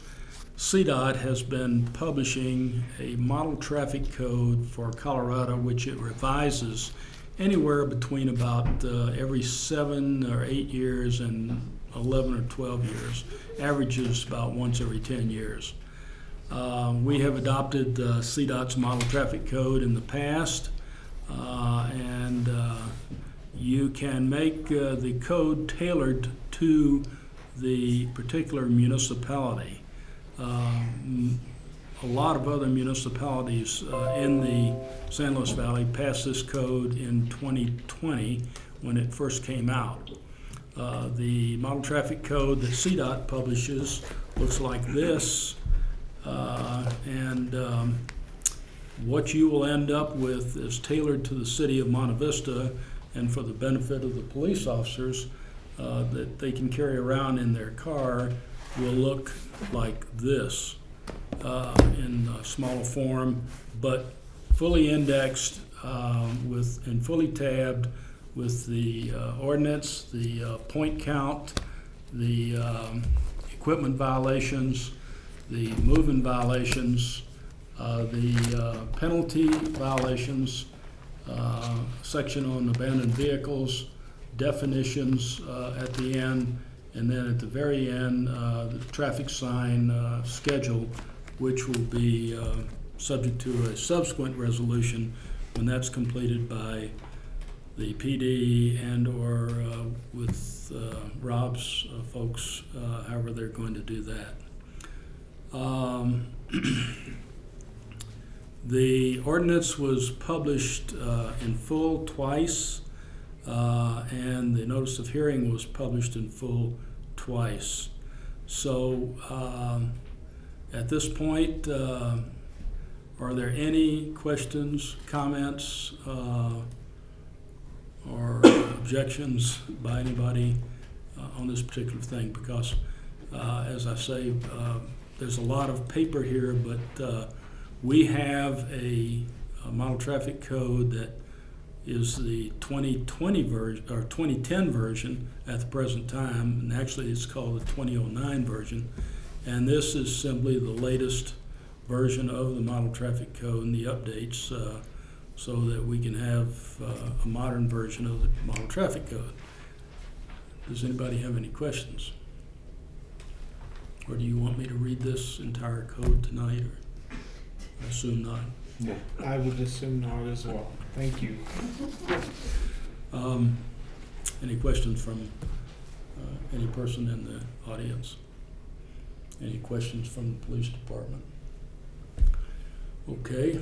CDOT has been publishing a model traffic code for Colorado, which it revises anywhere between about every 7 or 8 years and 11 or 12 years. Averages about once every 10 years. We have adopted CDOT's model traffic code in the past, and you can make the code tailored to the particular municipality. A lot of other municipalities in the San Luis Valley passed this code in 2020 when it first came out. The model traffic code that CDOT publishes looks like this, and what you will end up with is tailored to the City of Monte Vista and for the benefit of the police officers that they can carry around in their car will look like this in smaller form, but fully indexed and fully tabbed with the ordinance, the point count, the equipment violations, the moving violations, the penalty violations, section on abandoned vehicles, definitions at the end, and then at the very end, the traffic sign schedule, which will be subject to a subsequent resolution when that's completed by the PD and or with Rob's folks, however they're going to do that. The ordinance was published in full twice, and the notice of hearing was published in full twice. So at this point, are there any questions, comments, or objections by anybody on this particular thing? Because as I say, there's a lot of paper here, but we have a model traffic code that is the 2020 version or 2010 version at the present time, and actually it's called the 2009 version. And this is simply the latest version of the model traffic code and the updates so that we can have a modern version of the model traffic code. Does anybody have any questions? Or do you want me to read this entire code tonight? Or I assume not. I would assume not as well. Thank you. Any questions from any person in the audience? Any questions from the police department? Okay.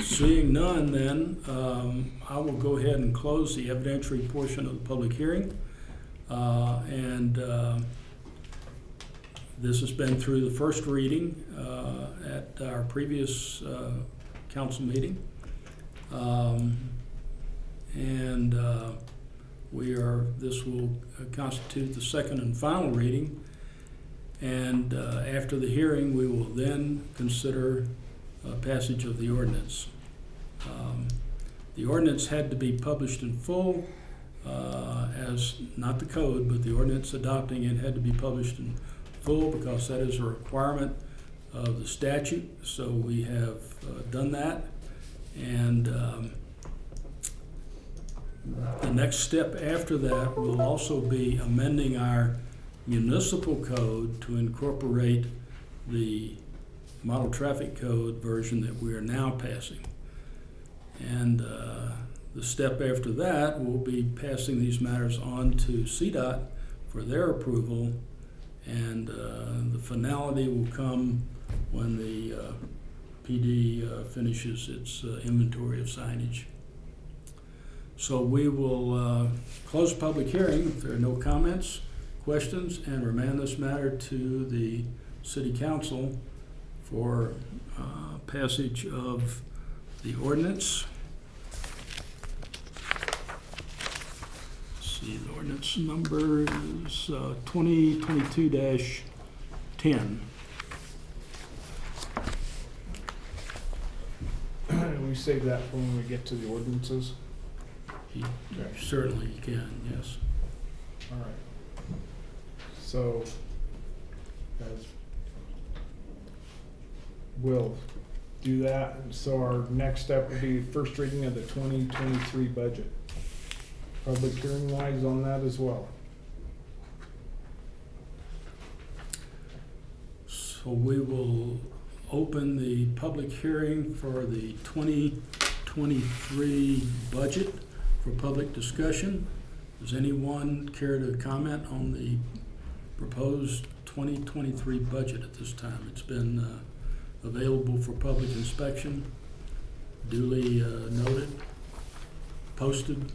Seeing none, then I will go ahead and close the evidentiary portion of the public hearing. This has been through the first reading at our previous council meeting. This will constitute the second and final reading. And after the hearing, we will then consider passage of the ordinance. The ordinance had to be published in full as, not the code, but the ordinance adopting it had to be published in full because that is a requirement of the statute. So we have done that. And the next step after that will also be amending our municipal code to incorporate the model traffic code version that we are now passing. And the step after that will be passing these matters on to CDOT for their approval, and the finality will come when the PD finishes its inventory of signage. So we will close the public hearing if there are no comments, questions, and remand this matter to the City Council for passage of the ordinance. Let's see, the ordinance number is 2022-10. We save that for when we get to the ordinances. Certainly you can, yes. All right. So, guys, we'll do that. And so our next step will be first reading of the 2023 budget. Public hearing wise on that as well. So we will open the public hearing for the 2023 budget for public discussion. Does anyone care to comment on the proposed 2023 budget at this time? It's been available for public inspection, duly noted, posted.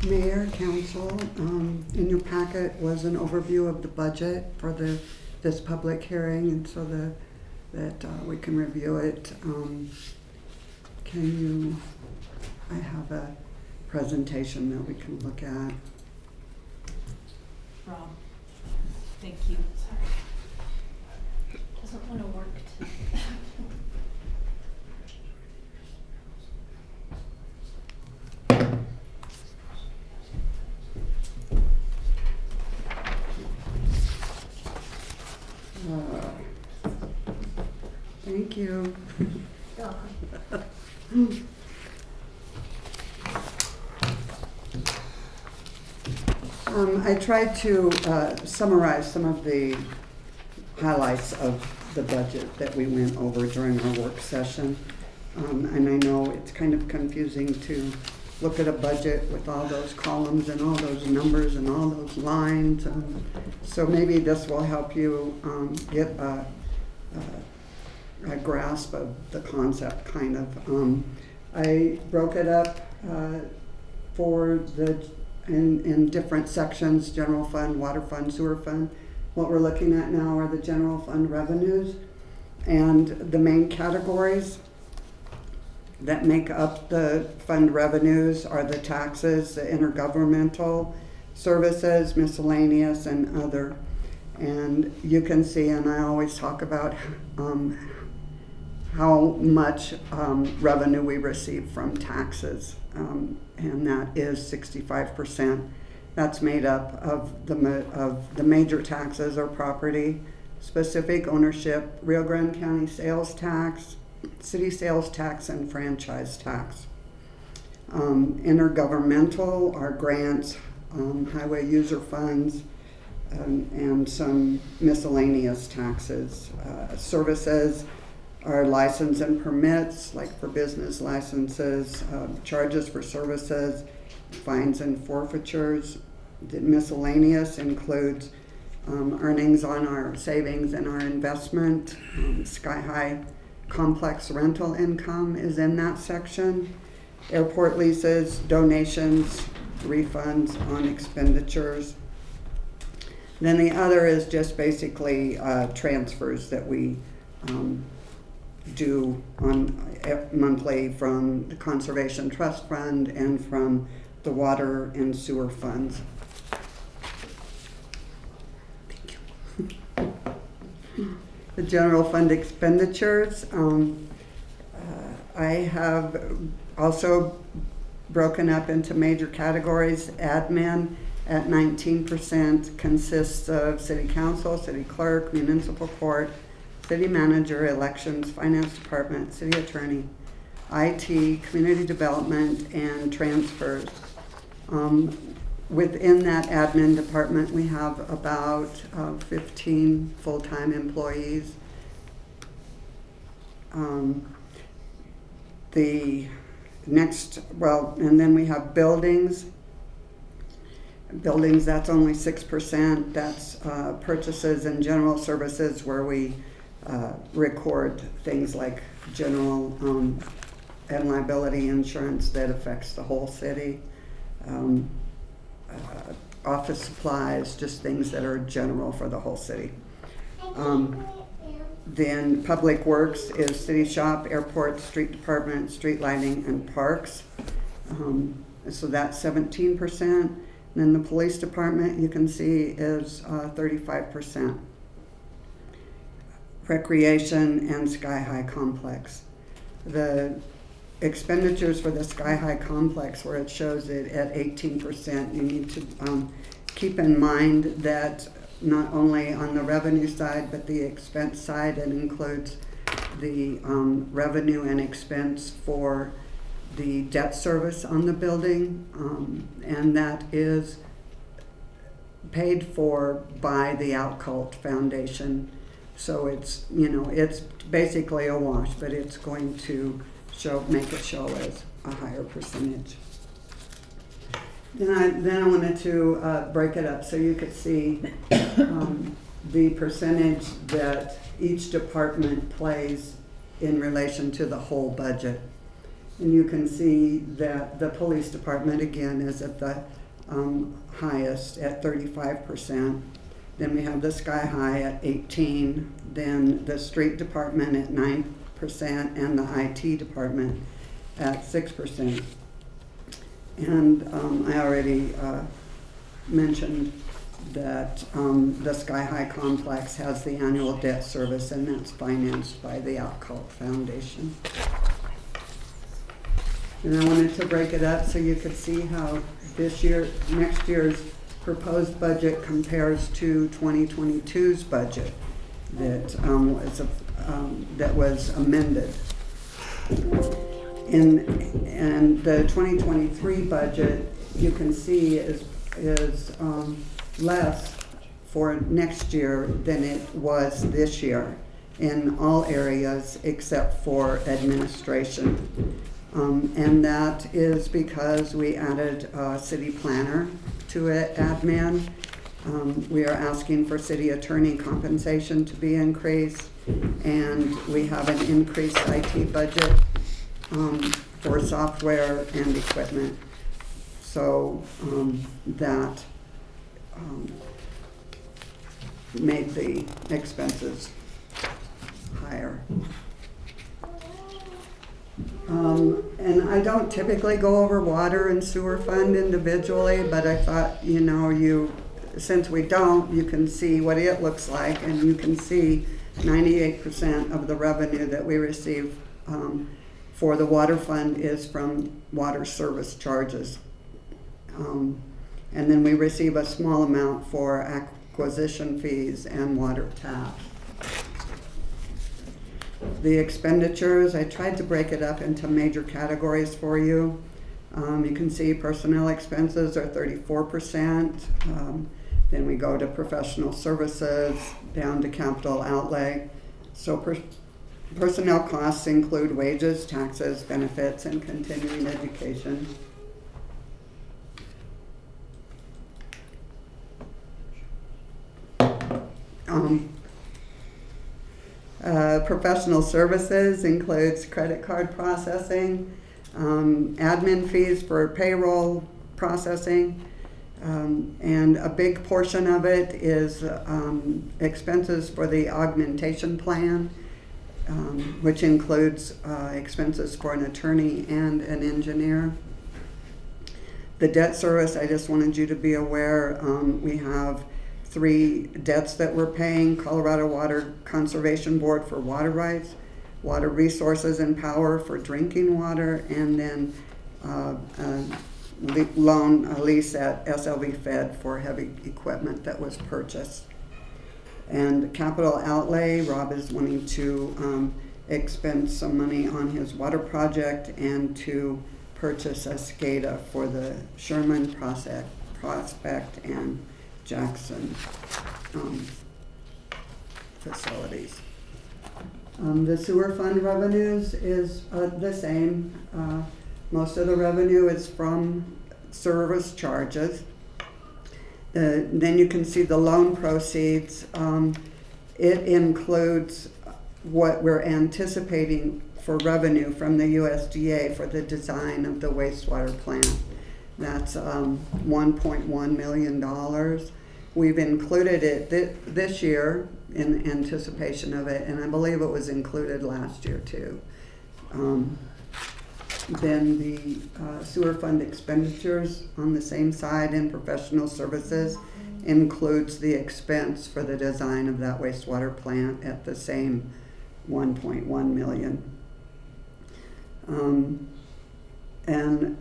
Mayor, council, in your packet was an overview of the budget for this public hearing, and so that we can review it. I have a presentation that we can look at. Rob, thank you. Doesn't want to work tonight. Thank you. I tried to summarize some of the highlights of the budget that we went over during our work session. And I know it's kind of confusing to look at a budget with all those columns and all those numbers and all those lines. So maybe this will help you get a grasp of the concept, kind of. I broke it up in different sections: general fund, water fund, sewer fund. What we're looking at now are the general fund revenues, and the main categories that make up the fund revenues are the taxes, the intergovernmental, services, miscellaneous, and other. And you can see, and I always talk about how much revenue we receive from taxes, and that is 65%. That's made up of the major taxes or property, specific ownership, Rio Grande County sales tax, city sales tax, and franchise tax. Intergovernmental are grants, highway user funds, and some miscellaneous taxes. Services are license and permits, like for business licenses, charges for services, fines and forfeitures. The miscellaneous includes earnings on our savings and our investment. Sky High complex rental income is in that section. Airport leases, donations, refunds on expenditures. Then the other is just basically transfers that we do on monthly from the Conservation Trust Fund and from the water and sewer funds. The general fund expenditures, I have also broken up into major categories. Admin at 19% consists of city council, city clerk, municipal court, city manager, elections, finance department, city attorney, IT, community development, and transfers. Within that admin department, we have about 15 full-time employees. The next, and then we have buildings. Buildings, that's only 6%. That's purchases and general services where we record things like general and liability insurance that affects the whole city. Office supplies, just things that are general for the whole city. Then public works is city shop, airport, street department, street lighting, and parks. So that's 17%. And then the police department, you can see, is 35%. Recreation and Sky High complex. The expenditures for the Sky High complex, where it shows it at 18%, you need to keep in mind that not only on the revenue side, but the expense side, it includes the revenue and expense for the debt service on the building, and that is paid for by the Outcult Foundation. So it's, it's basically a wash, but it's going to make it show as a higher percentage. Then I wanted to break it up so you could see the percentage that each department plays in relation to the whole budget. And you can see that the police department, again, is at the highest at 35%. Then we have the Sky High at 18%, then the street department at 9%, and the IT department at 6%. And I already mentioned that the Sky High complex has the annual debt service, and that's financed by the Outcult Foundation. And I wanted to break it up so you could see how next year's proposed budget compares to 2022's budget that was amended. And the 2023 budget, you can see, is less for next year than it was this year in all areas except for administration. And that is because we added a city planner to it, admin. We are asking for city attorney compensation to be increased, and we have an increased IT budget for software and equipment. So that made the expenses higher. And I don't typically go over water and sewer fund individually, but I thought, since we don't, you can see what it looks like, and you can see 98% of the revenue that we receive for the water fund is from water service charges. And then we receive a small amount for acquisition fees and water taps. The expenditures, I tried to break it up into major categories for you. You can see personnel expenses are 34%. Then we go to professional services, down to capital outlay. So personnel costs include wages, taxes, benefits, and continuing education. Professional services includes credit card processing, admin fees for payroll processing, and a big portion of it is expenses for the augmentation plan, which includes expenses for an attorney and an engineer. The debt service, I just wanted you to be aware, we have 3 debts that we're paying: Colorado Water Conservation Board for water rights, Water Resources and Power for drinking water, and then a lease at SLV Fed for heavy equipment that was purchased. And capital outlay, Rob is wanting to expend some money on his water project and to purchase a SCADA for the Sherman Prospect and Jackson facilities. The sewer fund revenues is the same. Most of the revenue is from service charges. Then you can see the loan proceeds. It includes what we're anticipating for revenue from the USDA for the design of the wastewater plant. That's $1.1 million. We've included it this year in anticipation of it, and I believe it was included last year too. Then the sewer fund expenditures on the same side in professional services includes the expense for the design of that wastewater plant at the same $1.1 million. And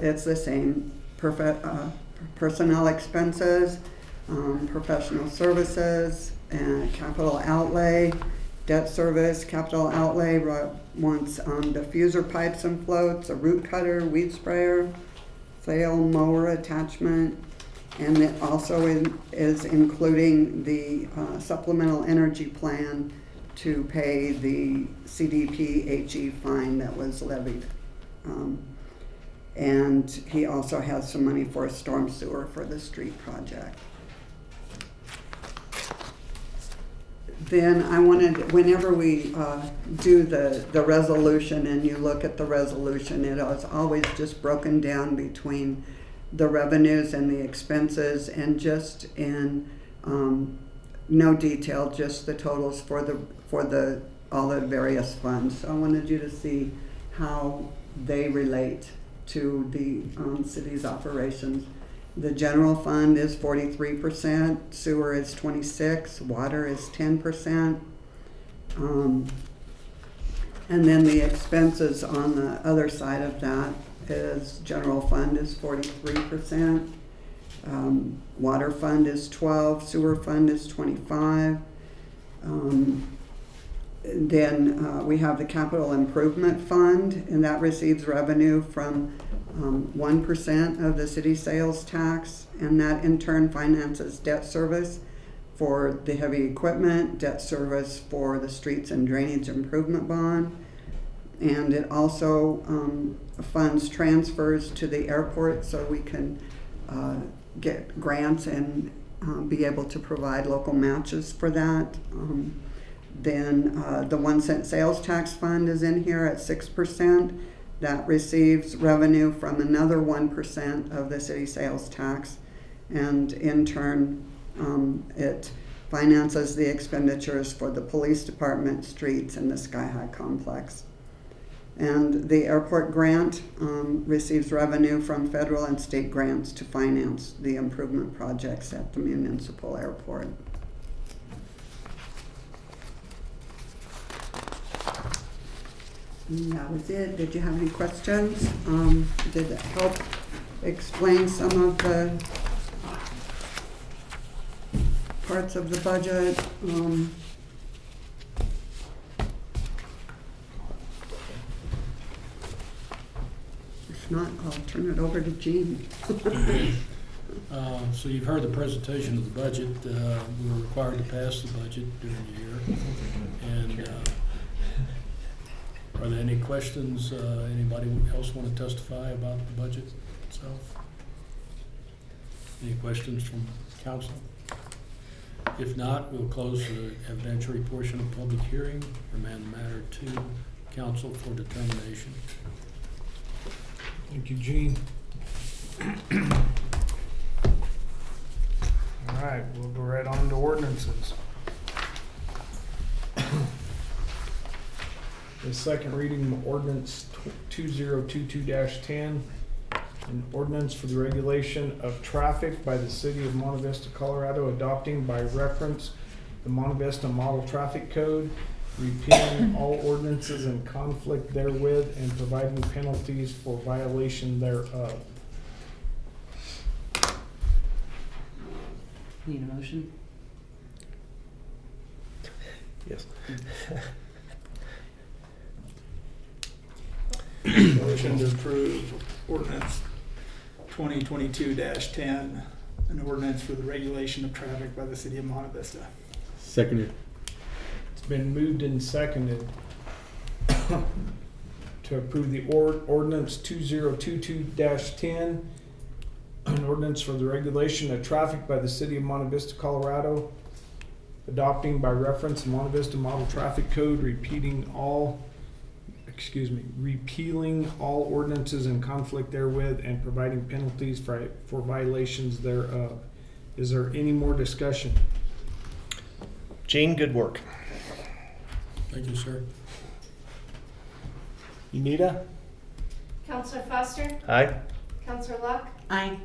it's the same personnel expenses, professional services, and capital outlay, debt service, capital outlay wants diffuser pipes and floats, a root cutter, weed sprayer, flail mower attachment, and it also is including the supplemental energy plan to pay the CDP-HE fine that was levied. And he also has some money for a storm sewer for the street project. Then I wanted, whenever we do the resolution and you look at the resolution, it is always just broken down between the revenues and the expenses, and just in no detail, just the totals for all the various funds. So I wanted you to see how they relate to the city's operations. The general fund is 43%, sewer is 26%, water is 10%. And then the expenses on the other side of that is general fund is 43%, water fund is 12%, sewer fund is 25%. Then we have the capital improvement fund, and that receives revenue from 1% of the city sales tax, and that in turn finances debt service for the heavy equipment, debt service for the streets and drainage improvement bond, and it also funds transfers to the airport so we can get grants and be able to provide local matches for that. Then the 1 cent sales tax fund is in here at 6%. That receives revenue from another 1% of the city sales tax, and in turn it finances the expenditures for the police department, streets, and the Sky High complex. And the airport grant receives revenue from federal and state grants to finance the improvement projects at the municipal airport. And that was it. Did you have any questions? Did it help explain some of the parts of the budget? If not, I'll turn it over to Jean. So you've heard the presentation of the budget. We're required to pass the budget during the year. And are there any questions? Anybody else want to testify about the budget itself? Any questions from council? If not, we'll close the evidentiary portion of the public hearing, remand the matter to council for determination. Thank you, Gene. All right, we'll go right on to ordinances. The second reading of ordinance 2022-10, an ordinance for the regulation of traffic by the city of Monte Vista, Colorado, adopting by reference the Monte Vista Model Traffic Code, repealing all ordinances in conflict therewith, and providing penalties for violation thereof. Need a motion? Yes. Motion to approve ordinance 2022-10, an ordinance for the regulation of traffic by the city of Monte Vista. Seconded. It's been moved and seconded to approve the ordinance 2022-10, an ordinance for the regulation of traffic by the city of Monte Vista, Colorado, adopting by reference the Monte Vista Model Traffic Code, repealing all ordinances in conflict therewith, and providing penalties for violations thereof. Is there any more discussion? Gene, good work. Thank you, sir. Unita? Counselor Foster? Aye. Counselor Locke? Aye.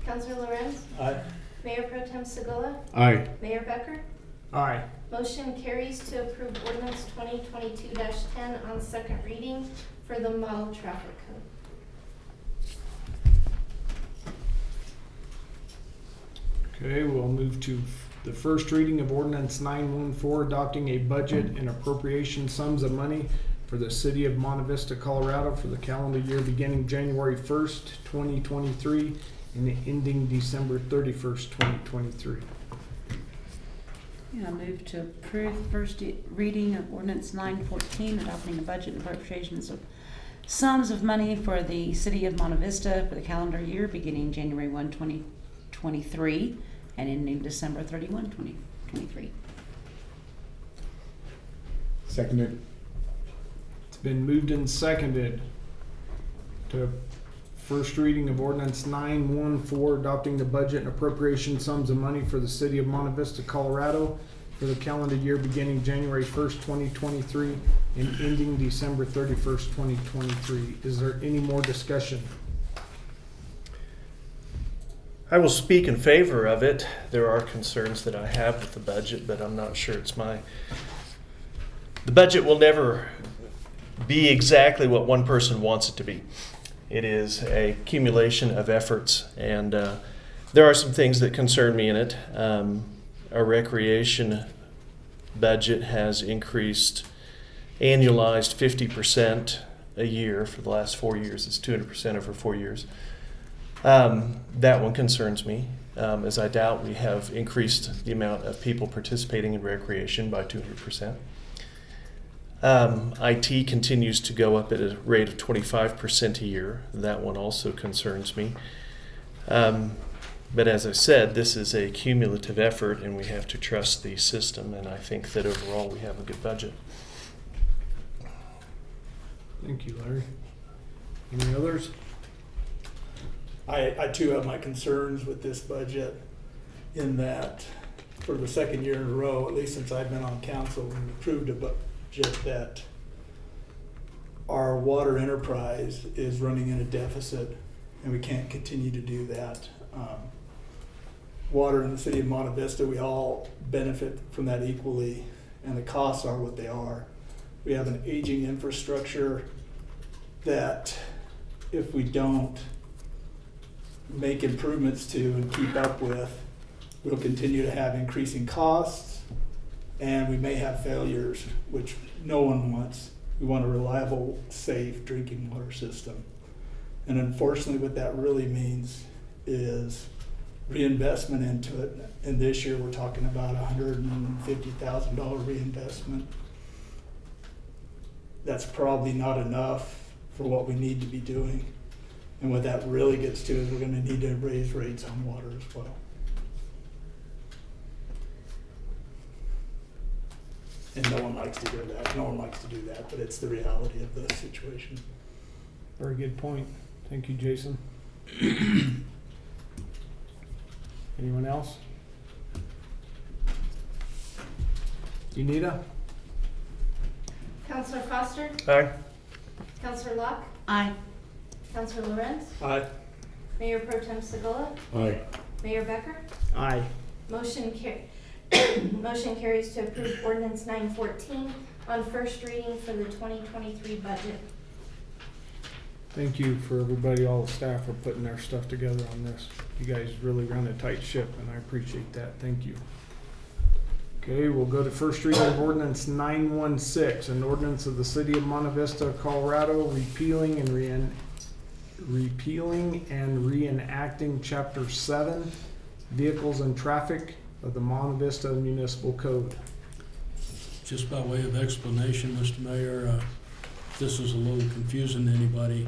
Counselor Lorenz? Aye. Mayor Pro Tem Segula? Aye. Mayor Becker? Aye. Motion carries to approve ordinance 2022-10 on second reading for the model traffic code. Okay, we'll move to the first reading of ordinance 914, adopting a budget and appropriation sums of money for the city of Monte Vista, Colorado for the calendar year beginning January 1st, 2023 and ending December 31st, 2023. Yeah, I move to approve first reading of ordinance 914, adopting a budget and appropriations of sums of money for the city of Monte Vista for the calendar year beginning January 1, 2023 and ending December 31, 2023. Seconded. It's been moved and seconded to first reading of ordinance 914, adopting the budget and appropriation sums of money for the city of Monte Vista, Colorado for the calendar year beginning January 1st, 2023 and ending December 31st, 2023. Is there any more discussion? I will speak in favor of it. There are concerns that I have with the budget, but I'm not sure it's the budget will never be exactly what one person wants it to be. It is a accumulation of efforts, and there are some things that concern me in it. Our recreation budget has increased annualized 50% a year for the last 4 years. It's 200% over 4 years. That one concerns me, as I doubt we have increased the amount of people participating in recreation by 200%. IT continues to go up at a rate of 25% a year. That one also concerns me. But as I said, this is a cumulative effort, and we have to trust the system, and I think that overall we have a good budget. Thank you, Larry. Any others? I too have my concerns with this budget in that for the second year in a row, at least since I've been on council, we approved a budget that our water enterprise is running in a deficit, and we can't continue to do that. Water in the city of Monte Vista, we all benefit from that equally, and the costs are what they are. We have an aging infrastructure that if we don't make improvements to and keep up with, we'll continue to have increasing costs, and we may have failures, which no one wants. We want a reliable, safe drinking water system. And unfortunately, what that really means is reinvestment into it. And this year, we're talking about $150,000 reinvestment. That's probably not enough for what we need to be doing. And what that really gets to is we're going to need to raise rates on water as well. And no one likes to hear that. No one likes to do that, but it's the reality of the situation. Very good point. Thank you, Jason. Anyone else? Unita? Counselor Foster? Aye. Counselor Locke? Aye. Counselor Lorenz? Aye. Mayor Pro Tem Segala? Aye. Mayor Becker? Aye. Motion carries to approve ordinance 914 on first reading for the 2023 budget. Thank you for everybody, all the staff for putting their stuff together on this. You guys really run a tight ship, and I appreciate that. Thank you. Okay, we'll go to first reading of ordinance 916, an ordinance of the city of Monte Vista, Colorado, repealing and reenacting chapter 7, vehicles and traffic of the Monte Vista Municipal Code. Just by way of explanation, Mr. Mayor, this is a little confusing to anybody.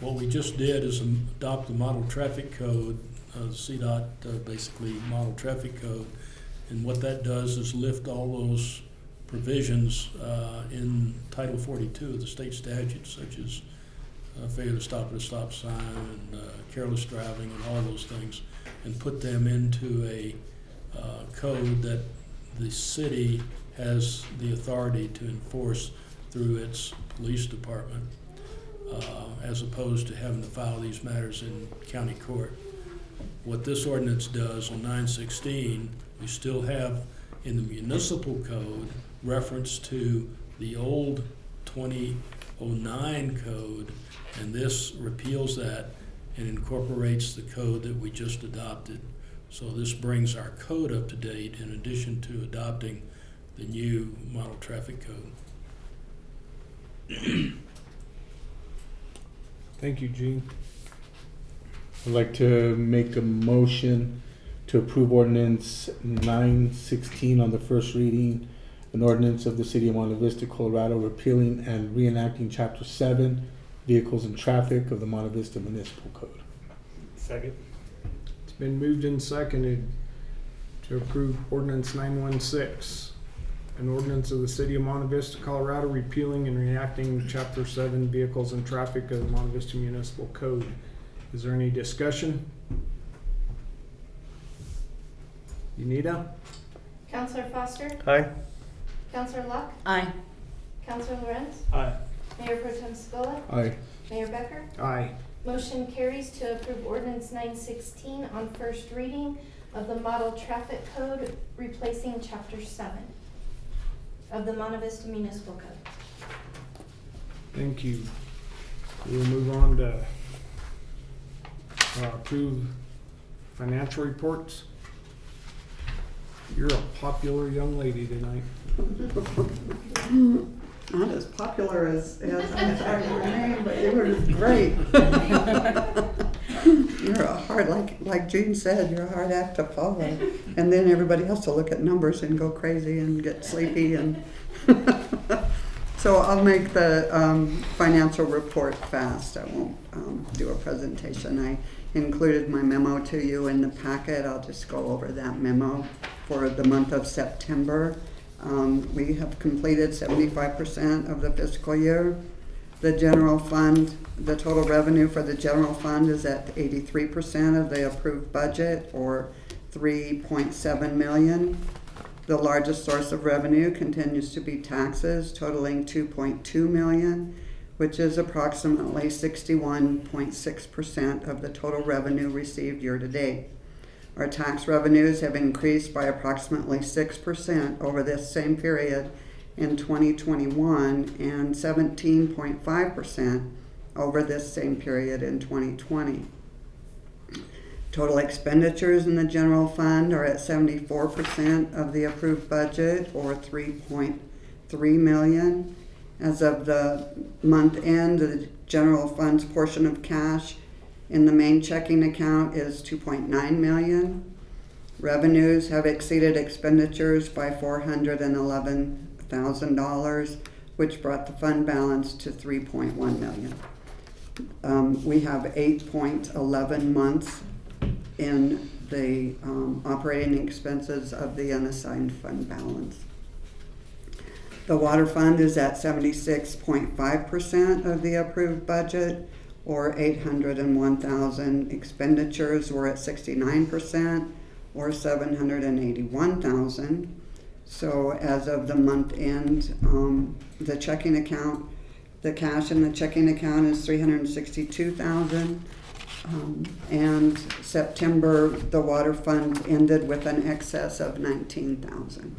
What we just did is adopt the model traffic code, CDOT, basically model traffic code. And what that does is lift all those provisions in Title 42 of the state statutes, such as failure to stop at a stop sign and careless driving and all those things, and put them into a code that the city has the authority to enforce through its police department, as opposed to having to file these matters in county court. What this ordinance does on 916, we still have in the municipal code reference to the old 2009 code, and this repeals that and incorporates the code that we just adopted. So this brings our code up to date in addition to adopting the new model traffic code. Thank you, Gene. I'd like to make a motion to approve ordinance 916 on the first reading, an ordinance of the city of Monte Vista, Colorado, repealing and reenacting chapter 7, vehicles and traffic of the Monte Vista Municipal Code. Second. It's been moved and seconded to approve ordinance 916, an ordinance of the city of Monte Vista, Colorado, repealing and reenacting chapter 7, vehicles and traffic of the Monte Vista Municipal Code. Is there any discussion? Unita? Counselor Foster? Aye. Counselor Locke? Aye. Counselor Lorenz? Aye. Mayor Pro Tem Segala? Aye. Mayor Becker? Aye. Motion carries to approve ordinance 916 on first reading of the model traffic code replacing chapter 7 of the Monte Vista Municipal Code. Thank you. We'll move on to approve financial reports. You're a popular young lady tonight. Not as popular as I'm talking your name, but you were great. You're a hard, like Gene said, you're a hard act to follow. And then everybody has to look at numbers and go crazy and get sleepy. And so I'll make the financial report fast. I won't do a presentation. I included my memo to you in the packet. I'll just go over that memo for the month of September. We have completed 75% of the fiscal year. The general fund, the total revenue for the general fund is at 83% of the approved budget, or $3.7 million. The largest source of revenue continues to be taxes, totaling $2.2 million, which is approximately 61.6% of the total revenue received year to date. Our tax revenues have increased by approximately 6% over this same period in 2021 and 17.5% over this same period in 2020. Total expenditures in the general fund are at 74% of the approved budget, or $3.3 million. As of the month end, the general fund's portion of cash in the main checking account is $2.9 million. Revenues have exceeded expenditures by $411,000, which brought the fund balance to $3.1 million. We have 8.11 months in the operating expenses of the unassigned fund balance. The water fund is at 76.5% of the approved budget, or $801,000. Expenditures were at 69%, or $781,000. So as of the month end, the checking account, the cash in the checking account is $362,000. And September, the water fund ended with an excess of $19,000.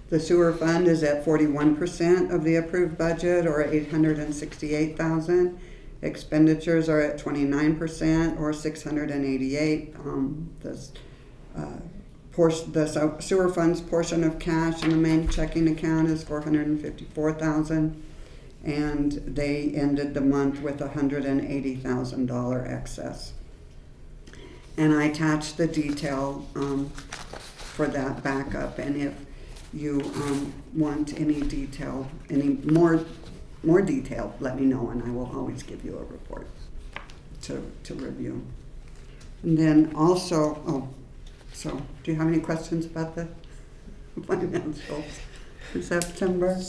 The sewer fund is at 41% of the approved budget, or $868,000. Expenditures are at 29%, or $688,000. The sewer fund's portion of cash in the main checking account is $454,000, and they ended the month with $180,000 excess. And I attached the detail for that backup, and if you want any detail, any more detail, let me know, and I will always give you a report to review. And then also, so do you have any questions about the financials for September?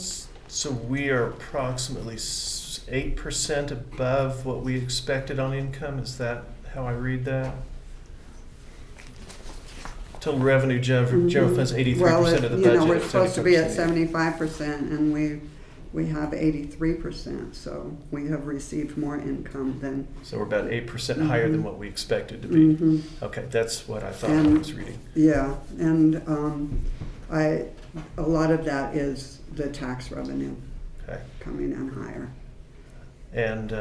So we are approximately 8% above what we expected on income. Is that how I read that? Total revenue, general fund's 83% of the budget. We're supposed to be at 75%, and we have 83%, so we have received more income than. So we're about 8% higher than what we expected to be. Okay, that's what I thought I was reading. Yeah, and a lot of that is the tax revenue coming in higher. And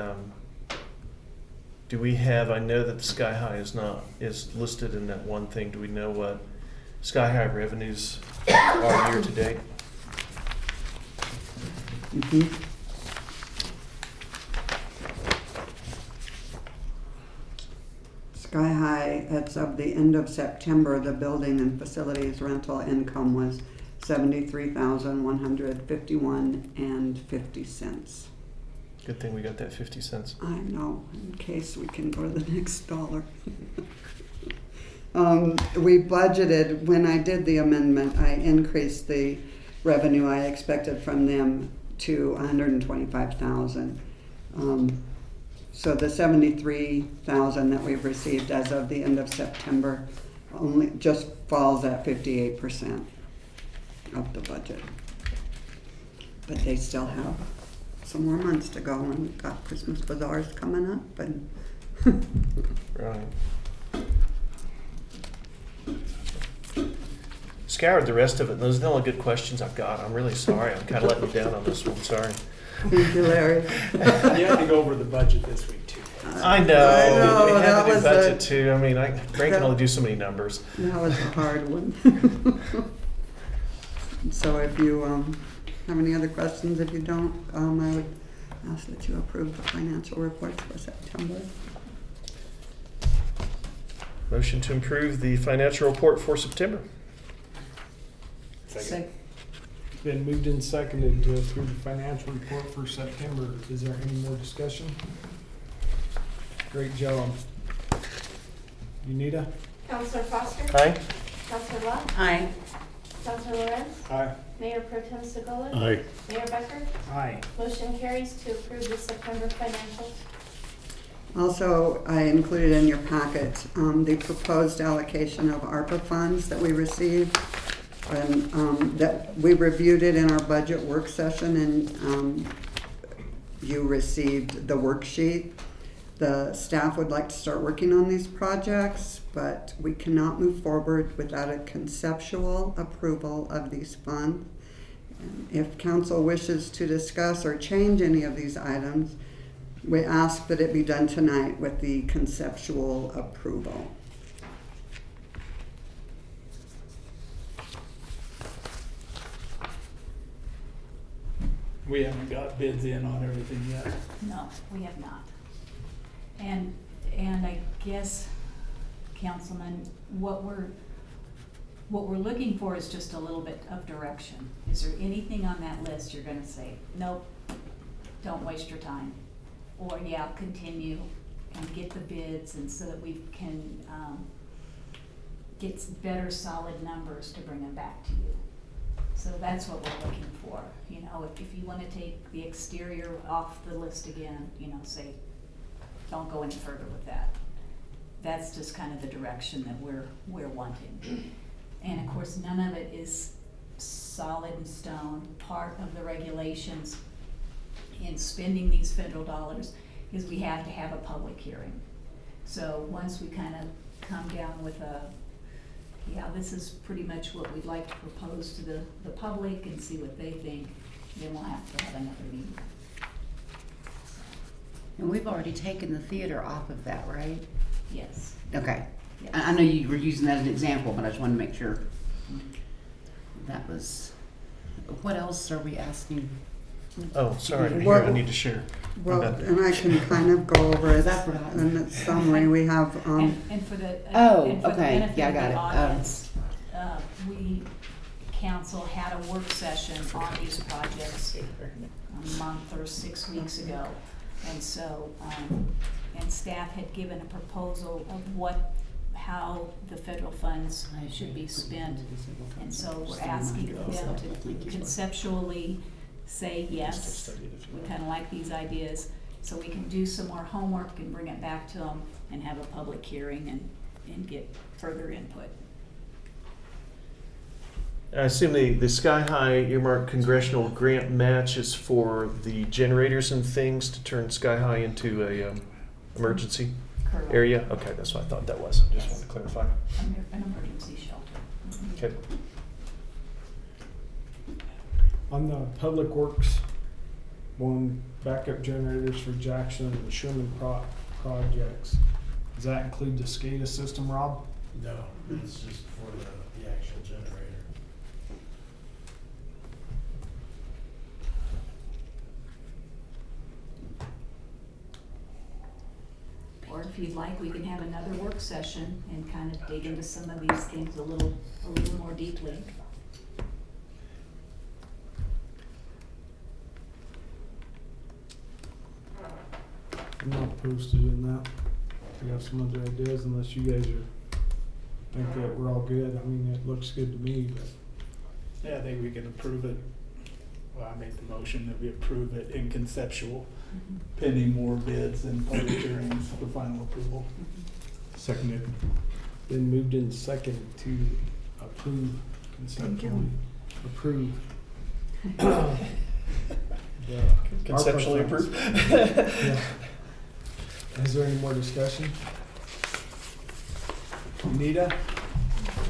do we have, I know that the Sky High is listed in that one thing. Do we know what Sky High revenues are year to date? Sky High, as of the end of September, the building and facilities rental income was $73,151.50. Good thing we got that 50 cents. I know, in case we can go to the next dollar. We budgeted, when I did the amendment, I increased the revenue I expected from them to $125,000. So the $73,000 that we've received as of the end of September only just falls at 58% of the budget. But they still have some more months to go, and we've got Christmas bazaars coming up, and Right. Scoured the rest of it. Those are the only good questions I've got. I'm really sorry. I'm kind of letting you down on this one. Sorry. Thank you, Larry. You had to go over the budget this week too. I know. We had to do budget too. I mean, Frank can only do so many numbers. That was a hard one. So if you have any other questions, if you don't, I would ask that you approve the financial reports for September. Motion to approve the financial report for September. Second. It's been moved and seconded to approve the financial report for September. Is there any more discussion? Great job. Unita? Counselor Foster? Aye. Counselor Love? Aye. Counselor Lorenz? Aye. Mayor Pro Tem Segola? Aye. Mayor Becker? Aye. Motion carries to approve the September financials. Also, I included in your packet the proposed allocation of ARPA funds that we received and that we reviewed it in our budget work session, and you received the worksheet. The staff would like to start working on these projects, but we cannot move forward without a conceptual approval of these funds. If council wishes to discuss or change any of these items, we ask that it be done tonight with the conceptual approval. We haven't got bids in on everything yet. No, we have not. And I guess, Councilman, what we're looking for is just a little bit of direction. Is there anything on that list you're gonna say, nope, don't waste your time? Or yeah, continue and get the bids, and so that we can get better solid numbers to bring them back to you. So that's what we're looking for. You know, if you wanna take the exterior off the list again, you know, say, don't go any further with that. That's just kind of the direction that we're wanting. And of course, none of it is solid in stone. Part of the regulations in spending these federal dollars is we have to have a public hearing. So once we kind of come down with yeah, this is pretty much what we'd like to propose to the public and see what they think, then we'll have to have another meeting. And we've already taken the theater off of that, right? Yes. Okay. Yes. I know you were using that as an example, but I just wanted to make sure that was, what else are we asking? Oh, sorry, here, Well- I need to share. Well, Okay. and I can kind of go over it That's what I- in the summary. We have, And for the, Oh, and for the okay. benefit Yeah, I of got the it. audience, we, council had a work session on these projects a month or 6 weeks ago. And so, and staff had given a proposal of how the federal funds should be spent. And so we're asking them to conceptually say, yes, we kind of like these ideas, so we can do some more homework and bring it back to them and have a public hearing and get further input. I assume the Sky High earmarked congressional grant match is for the generators and things to turn Sky High into a emergency Correct. area? Okay, that's what I thought that was. Just wanted to clarify. An emergency shelter. Okay. On the Public Works one, backup generators for Jackson and Sherman projects, does that include the SCADA system, Rob? No, it's just for the actual generator. Or if you'd like, we can have another work session and kind of dig into some of these things a little more deeply. I'm not opposed to doing that. I got some other ideas unless you guys think that we're all good. I mean, it looks good to me, but. Yeah, I think we can approve it. Well, I made the motion that we approve it in conceptual, pending more bids and public hearings for final approval. Seconded. Been moved in second to approve, conceptually approve. the Conceptually ARPA funds. approved? Yeah. Is there any more discussion? Anita?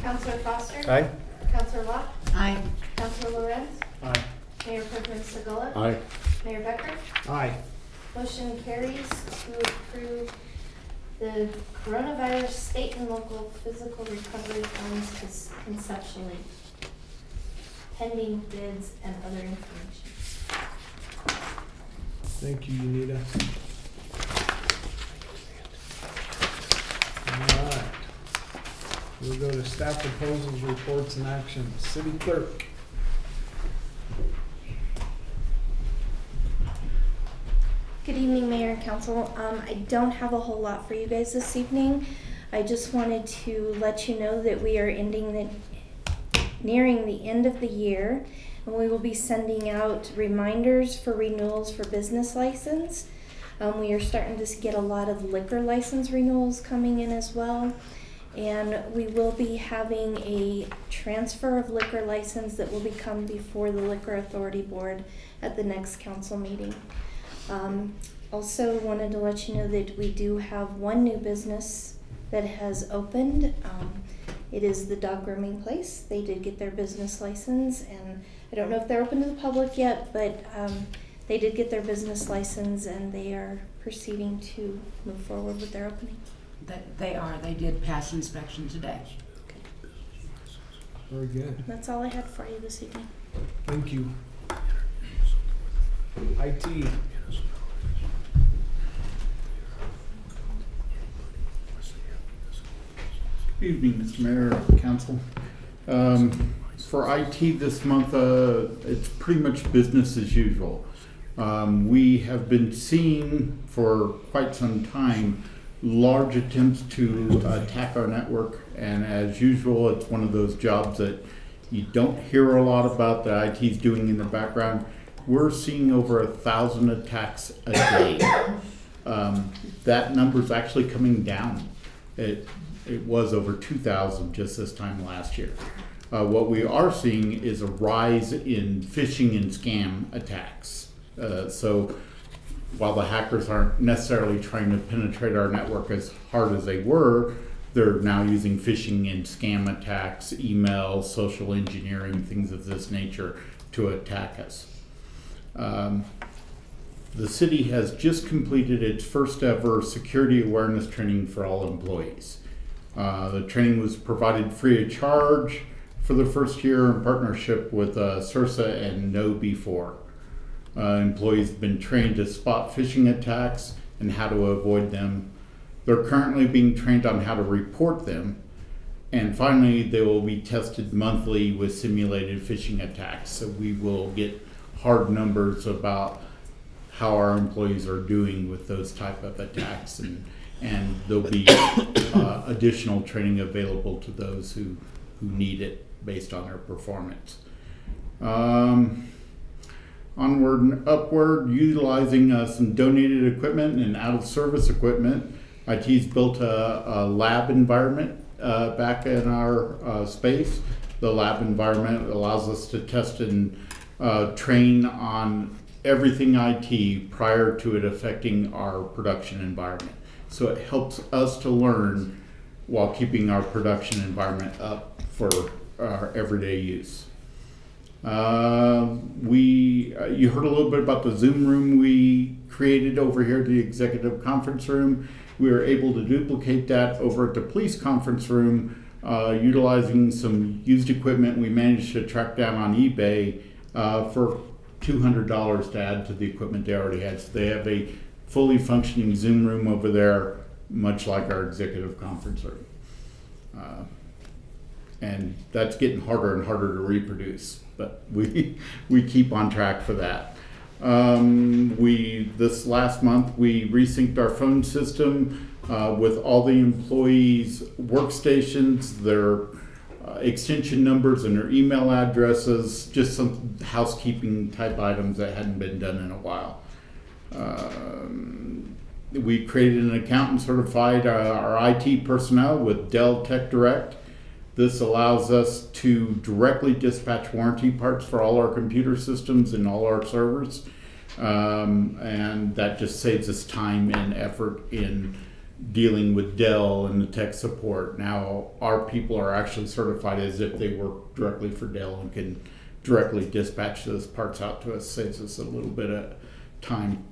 Counselor Foster? Aye. Counselor Locke? Aye. Counselor Lorenz? Aye. Mayor Pro Tem Segala? Aye. Mayor Becker? Aye. Motion carries to approve the coronavirus state and local physical recovery funds conceptually, pending bids and other information. Thank you, Anita. All right. We'll go to staff proposals, reports, and actions. City clerk. Good evening, Mayor and Council. I don't have a whole lot for you guys this evening. I just wanted to let you know that we are nearing the end of the year, and we will be sending out reminders for renewals for business license. We are starting to get a lot of liquor license renewals coming in as well. And we will be having a transfer of liquor license that will become before the Liquor Authority Board at the next council meeting. Also wanted to let you know that we do have one new business that has opened. It is the dog grooming place. They did get their business license, and I don't know if they're open to the public yet, but they did get their business license and they are proceeding to move forward with their opening. They did pass inspection today. Very good. That's all I had for you this evening. Thank you. IT. Good evening, Mr. Mayor, Council. For IT this month, it's pretty much business as usual. We have been seeing for quite some time large attempts to attack our network, and as usual, it's one of those jobs that you don't hear a lot about that IT's doing in the background. We're seeing over 1,000 attacks a day. That number's actually coming down. It was over 2,000 just this time last year. What we are seeing is a rise in phishing and scam attacks. So while the hackers aren't necessarily trying to penetrate our network as hard as they were, they're now using phishing and scam attacks, email, social engineering, things of this nature to attack us. The city has just completed its first ever security awareness training for all employees. The training was provided free of charge for the first year in partnership with CIRSA and KnowBe4. Employees have been trained to spot phishing attacks and how to avoid them. They're currently being trained on how to report them. And finally, they will be tested monthly with simulated phishing attacks. So we will get hard numbers about how our employees are doing with those type of attacks. And there'll be additional training available to those who need it based on their performance. Onward and upward, utilizing some donated equipment and out-of-service equipment. IT's built a lab environment back in our space. The lab environment allows us to test and train on everything IT prior to it affecting our production environment. So it helps us to learn while keeping our production environment up for our everyday use. You heard a little bit about the Zoom room we created over here at the executive conference room. We were able to duplicate that over at the police conference room, utilizing some used equipment we managed to track down on eBay for $200 to add to the equipment they already had. So they have a fully functioning Zoom room over there, much like our executive conference room. And that's getting harder and harder to reproduce, but we keep on track for that. This last month we resynced our phone system with all the employees' workstations, their extension numbers and their email addresses, just some housekeeping type items that hadn't been done in a while. We created an account and certified our IT personnel with Dell Tech Direct. This allows us to directly dispatch warranty parts for all our computer systems and all our servers. And that just saves us time and effort in dealing with Dell and the tech support. Now our people are actually certified as if they work directly for Dell and can directly dispatch those parts out to us. Saves us a little bit of time.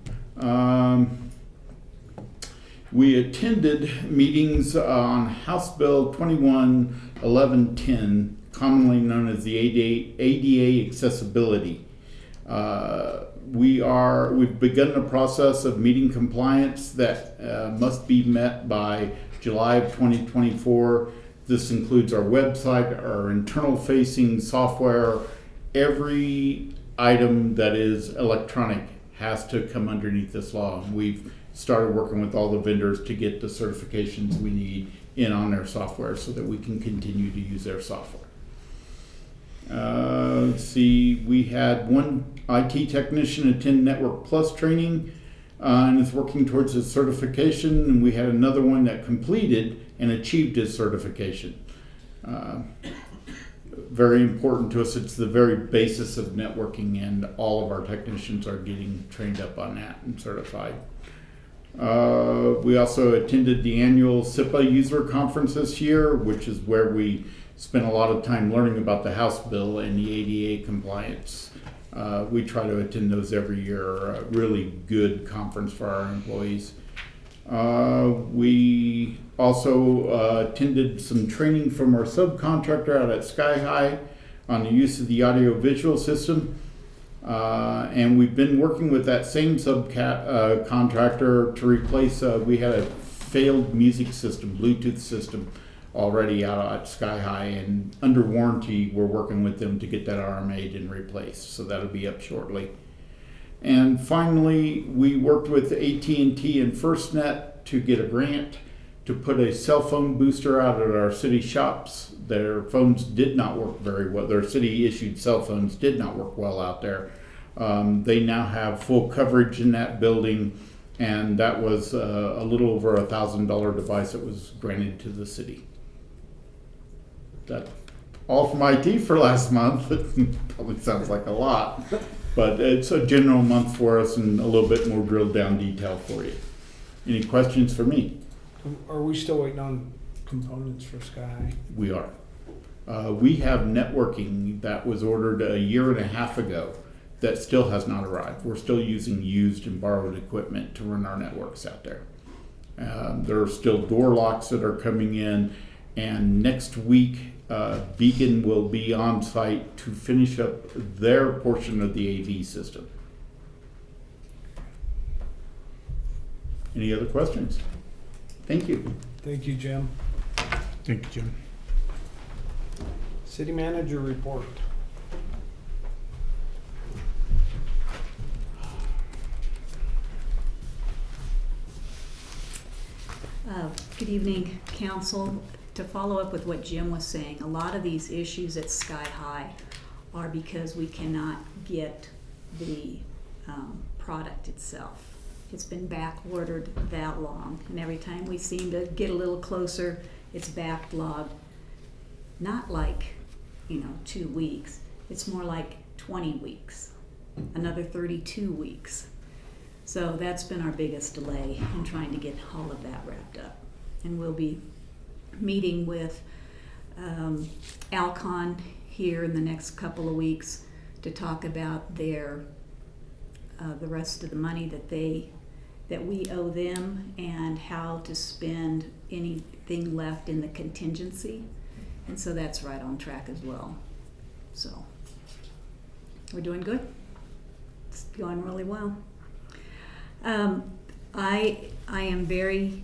We attended meetings on House Bill 211110, commonly known as the ADA accessibility. We've begun the process of meeting compliance that must be met by July of 2024. This includes our website, our internal facing software. Every item that is electronic has to come underneath this law. We've started working with all the vendors to get the certifications we need in on their software so that we can continue to use their software. We had one IT technician attend Network Plus training and is working towards his certification, and we had another one that completed and achieved his certification. Very important to us. It's the very basis of networking, and all of our technicians are getting trained up on that and certified. We also attended the annual SIPA user conference this year, which is where we spent a lot of time learning about the House bill and the ADA compliance. We try to attend those every year. A really good conference for our employees. We also attended some training from our subcontractor out at Sky High on the use of the audio-visual system. And we've been working with that same subcontractor to replace, we had a failed music system, Bluetooth system, already out at Sky High, and under warranty, we're working with them to get that RMA'd and replaced. So that'll be up shortly. And finally, we worked with AT&T and FirstNet to get a grant to put a cell phone booster out at our city shops. Their phones did not work very well. Their city issued cell phones did not work well out there. They now have full coverage in that building, and that was a little over $1,000 device that was granted to the city. That's all from IT for last month. It probably sounds like a lot, but it's a general month for us and a little bit more drilled down detail for you. Any questions for me? Are we still waiting on components for Sky? We are. We have networking that was ordered a year and a half ago that still has not arrived. We're still using used and borrowed equipment to run our networks out there. There are still door locks that are coming in, and next week Beacon will be on site to finish up their portion of the AV system. Any other questions? Thank you. Thank you, Jim. Thank you, Jim. City manager report. Good evening, council. To follow up with what Jim was saying, a lot of these issues at Sky High are because we cannot get the product itself. It's been back ordered that long, and every time we seem to get a little closer, it's backlogged. Not like, 2 weeks. It's more like 20 weeks, another 32 weeks. So that's been our biggest delay in trying to get all of that wrapped up. And we'll be meeting with Alcon here in the next couple of weeks to talk about their the rest of the money that we owe them and how to spend anything left in the contingency. And so that's right on track as well. So we're doing good. It's going really well. I am very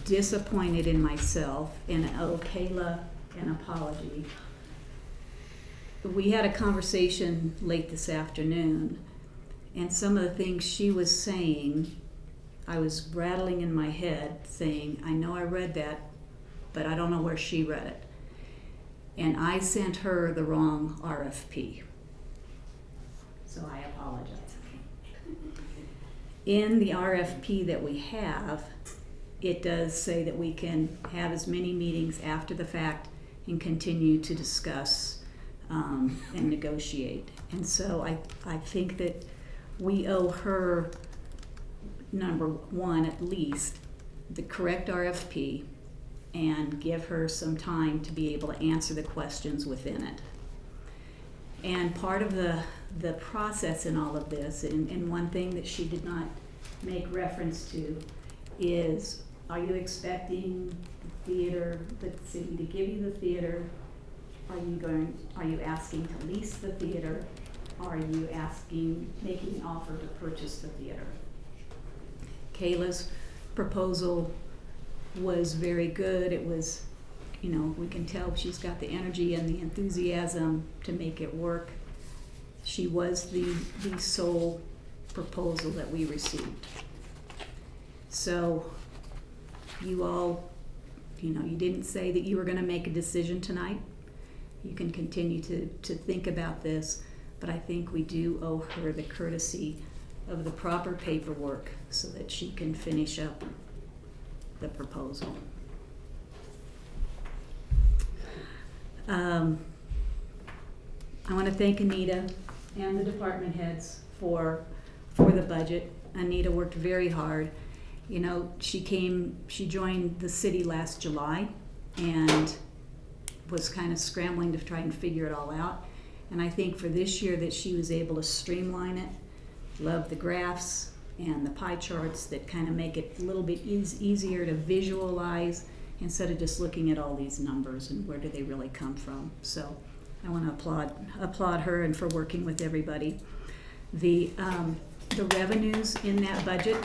disappointed in myself, and owe Kayla an apology. We had a conversation late this afternoon, and some of the things she was saying, I was rattling in my head saying, I know I read that, but I don't know where she read it. And I sent her the wrong RFP. So I apologize. In the RFP that we have, it does say that we can have as many meetings after the fact and continue to discuss and negotiate. And so I think that we owe her, number one, at least, the correct RFP and give her some time to be able to answer the questions within it. And part of the process in all of this, and one thing that she did not make reference to, is are you expecting the theater, the city to give you the theater? Are you asking to lease the theater? Are you making an offer to purchase the theater? Kayla's proposal was very good. It was, we can tell she's got the energy and the enthusiasm to make it work. She was the sole proposal that we received. So you all, you didn't say that you were going to make a decision tonight. You can continue to think about this, but I think we do owe her the courtesy of the proper paperwork so that she can finish up the proposal. I want to thank Anita and the department heads for the budget. Anita worked very hard. You know, she joined the city last July and was kind of scrambling to try and figure it all out. And I think for this year that she was able to streamline it. Love the graphs and the pie charts that kind of make it a little bit easier to visualize instead of just looking at all these numbers and where do they really come from. So I want to applaud her and for working with everybody. The revenues in that budget,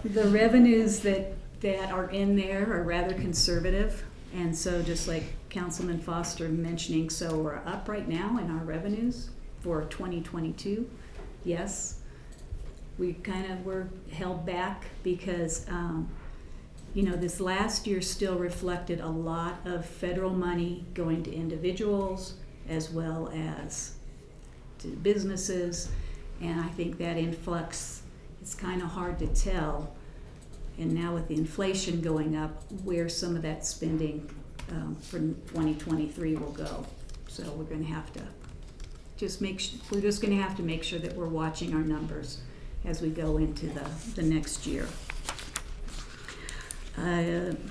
the revenues that are in there are rather conservative. And so just like Councilman Foster mentioning, so we're up right now in our revenues for 2022. Yes, we kind of were held back because, you know, this last year still reflected a lot of federal money going to individuals as well as to businesses. And I think that influx, it's kind of hard to tell. And now with the inflation going up, where some of that spending for 2023 will go. So we're going to have to we're just going to have to make sure that we're watching our numbers as we go into the next year.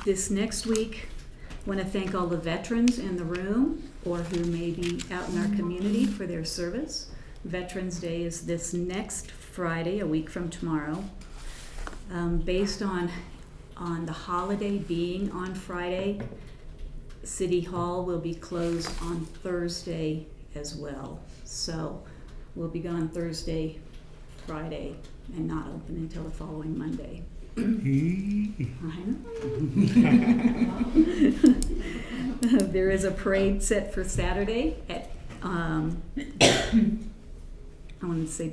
This next week, I want to thank all the veterans in the room or who may be out in our community for their service. Veterans Day is this next Friday, a week from tomorrow. Based on the holiday being on Friday, City Hall will be closed on Thursday as well. So we'll be gone Thursday, Friday, and not open until the following Monday. There is a parade set for Saturday at I want to say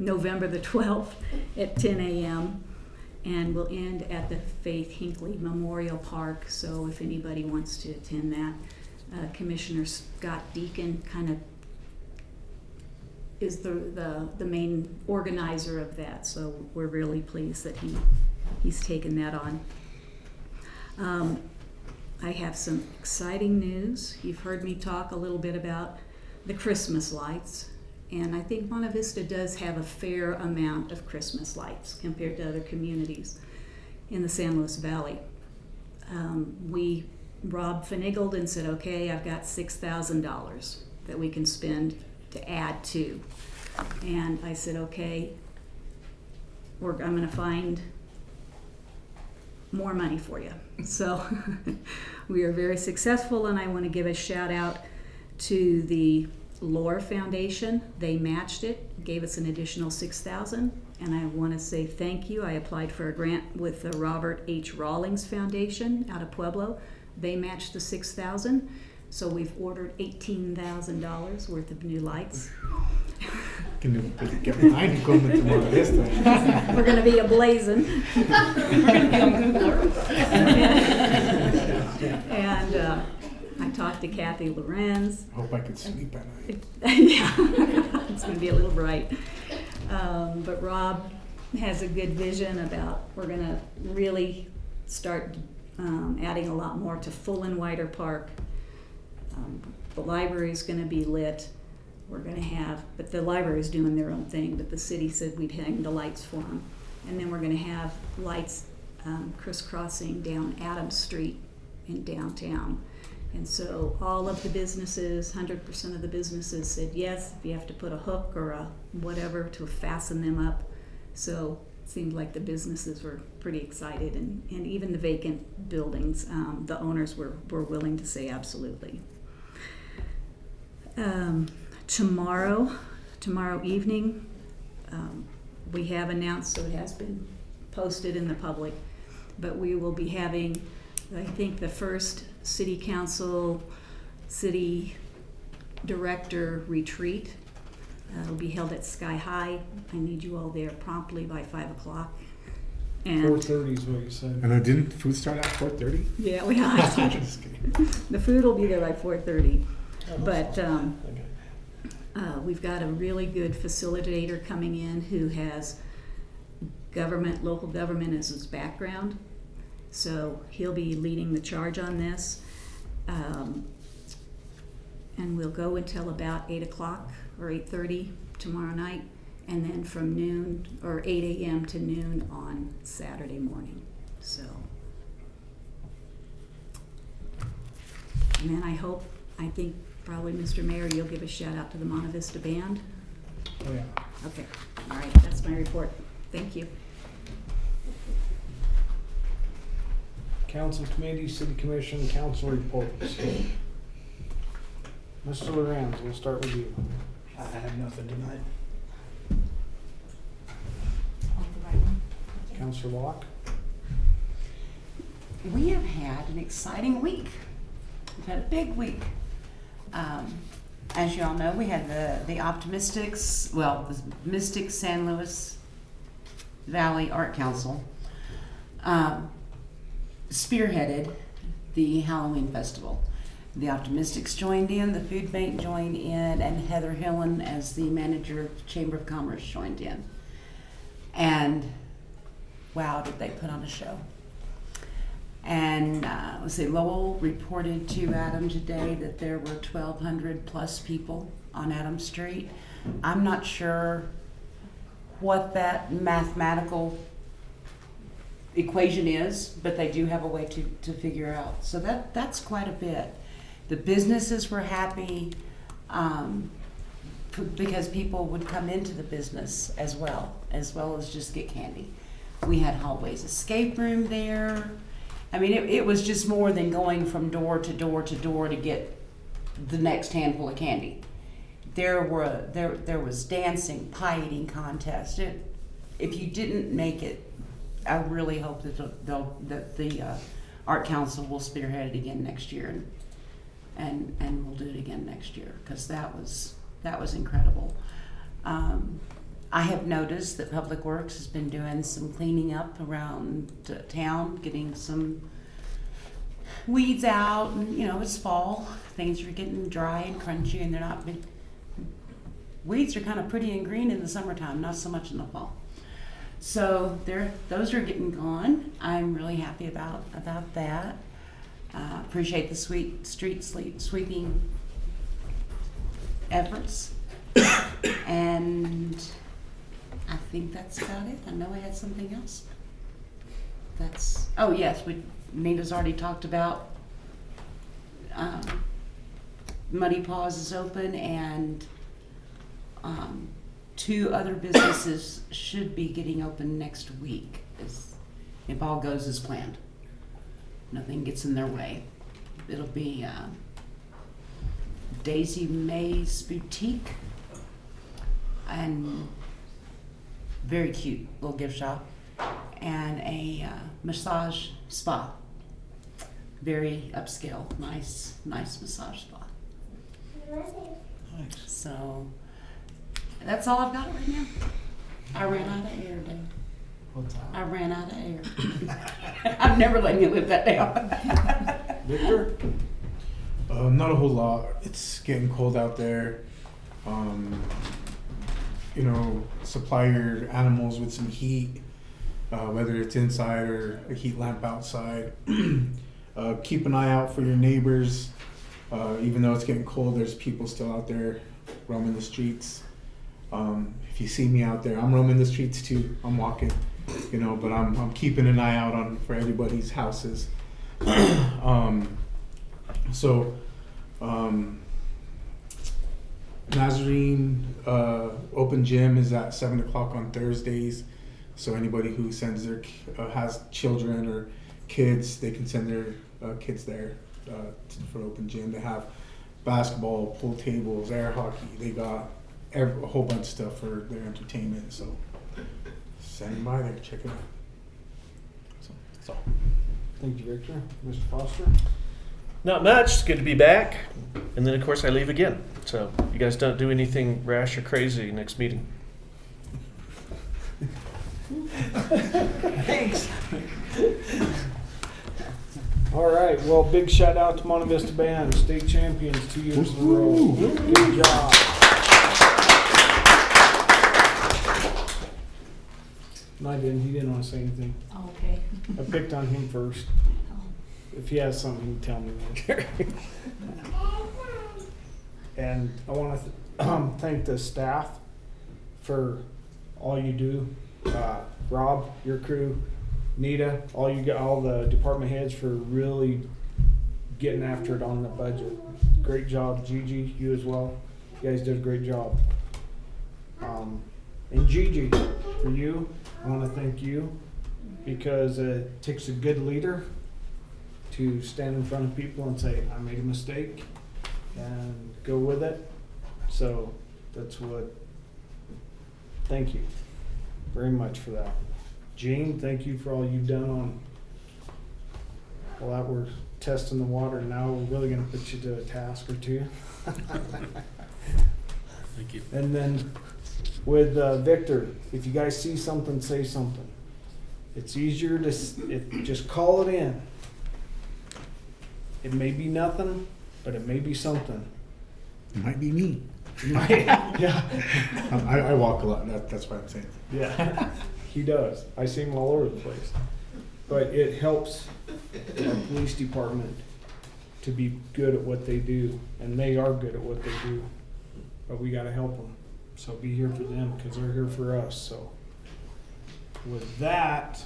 November the 12th at 10 a.m. and we'll end at the Faith Hinckley Memorial Park. So if anybody wants to attend that, Commissioner Scott Deacon kind of is the main organizer of that. So we're really pleased that he's taken that on. I have some exciting news. You've heard me talk a little bit about the Christmas lights. And I think Monte Vista does have a fair amount of Christmas lights compared to other communities in the San Luis Valley. Rob finagled and said, okay, I've got $6,000 that we can spend to add to. And I said, okay, I'm gonna find more money for you. So we are very successful, and I want to give a shout out to the Lore Foundation. They matched it, gave us an additional $6,000, and I want to say thank you. I applied for a grant with the Robert H. Rawlings Foundation out of Pueblo. They matched the $6,000, so we've ordered $18,000 worth of new lights. We're going to be ablazing. We're going to be on Google. And I talked to Kathy Lorenz. I hope I could sleep at night. Yeah, it's going to be a little bright. But Rob has a good vision about we're going to really start adding a lot more to Full and Wider Park. The library is going to be lit. We're going to have, but the library is doing their own thing, but the city said we'd hang the lights for them. And then we're going to have lights crisscrossing down Adams Street in downtown. And so all of the businesses, 100% of the businesses said yes, if you have to put a hook or a whatever to fasten them up. So it seemed like the businesses were pretty excited, and even the vacant buildings, the owners were willing to say absolutely. Tomorrow evening, we have announced, so it has been posted in the public, but we will be having, I think, the first city council, city director retreat. It'll be held at Sky High. I need you all there promptly by 5 o'clock. And 4:30 is what you said. And didn't food start at 4:30? Yeah, the food will be there by 4:30. But we've got a really good facilitator coming in who has government, local government as his background. So he'll be leading the charge on this. And we'll go until about 8 o'clock or 8:30 tomorrow night, and then from noon or 8 a.m. to noon on Saturday morning. So, and then I think probably Mr. Mayor, you'll give a shout out to the Monte Vista band. Oh, yeah. Okay, all right, that's my report. Thank you. Council committee, city commission, council reports. Mr. Lorenz, we'll start with you. I have nothing tonight. Councilor Locke. We have had an exciting week. We've had a big week. As you all know, we had the Optimistics, well, the Mystic San Luis Valley Art Council spearheaded the Halloween festival. The Optimistics joined in, the Food Bank joined in, and Heather Hillen, as the manager of the Chamber of Commerce, joined in. And wow, did they put on a show. And let's see, Lowell reported to Adam today that there were 1,200 plus people on Adams Street. I'm not sure what that mathematical equation is, but they do have a way to figure out. So that's quite a bit. The businesses were happy because people would come into the business as well as just get candy. We had Hallways Escape Room there. I mean, it was just more than going from door to door to door to get the next handful of candy. There was dancing, pie eating contest. If you didn't make it, I really hope that the Art Council will spearhead it again next year, and we'll do it again next year, because that was incredible. I have noticed that Public Works has been doing some cleaning up around town, getting some weeds out, and it's fall. Things are getting dry and crunchy, and they're not big. Weeds are kind of pretty and green in the summertime, not so much in the fall. So those are getting gone. I'm really happy about that. Appreciate the street sweeping efforts. And I think that's about it. I know I had something else. Oh yes, Nita's already talked about Muddy Paws is open, and 2 other businesses should be getting open next week, if all goes as planned. Nothing gets in their way. It'll be Daisy May's Boutique, and very cute little gift shop, and a massage spa. Very upscale, nice massage spa. Nice. So that's all I've got right now. I ran out of air, Dave. What's that? I ran out of air. I'm never letting you live that down. Victor? Not a whole lot. It's getting cold out there. Supply your animals with some heat, whether it's inside or a heat lamp outside. Keep an eye out for your neighbors. Even though it's getting cold, there's people still out there roaming the streets. If you see me out there, I'm roaming the streets too. I'm walking, but I'm keeping an eye out for everybody's houses. Nazarene open gym is at 7 o'clock on Thursdays. So anybody who has children or kids, they can send their kids there for open gym. They have basketball, pool tables, air hockey. They got a whole bunch of stuff for their entertainment. So send them by there, check it out. So that's all. Thank you, Victor. Mr. Foster? Not much. It's good to be back. And then, of course, I leave again. So you guys don't do anything rash or crazy next meeting. Thanks. All right. Well, big shout out to Monte Vista Band, state champions 2 years in a row. Good job. No, I didn't. He didn't want to say anything. Oh, okay. I picked on him first. Oh. If he has something, he can tell me later. And I want to thank the staff for all you do. Rob, your crew, Nita, all the department heads for really getting after it on the budget. Great job, Gigi, you as well. You guys did a great job. And Gigi, for you, I want to thank you because it takes a good leader to stand in front of people and say, I made a mistake, and go with it. So that's thank you very much for that. Gene, thank you for all you've done on, well, that we're testing the water. Now we're really going to put you to a task or two. Thank you. And then with Victor, if you guys see something, say something. It's easier to just call it in. It may be nothing, but it may be something. It might be me. Yeah. I walk a lot. That's what I'm saying. Yeah, he does. I see him all over the place. But it helps our police department to be good at what they do, and they are good at what they do. But we got to help them. So be here for them because they're here for us. So with that,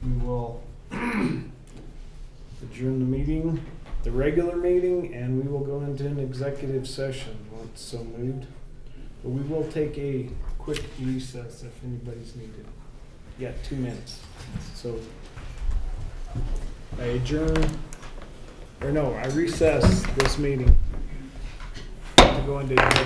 we will adjourn the meeting, the regular meeting, and we will go into an executive session once so moved. But we will take a quick recess if anybody's needed. You got 2 minutes. So I recess this meeting to go into executive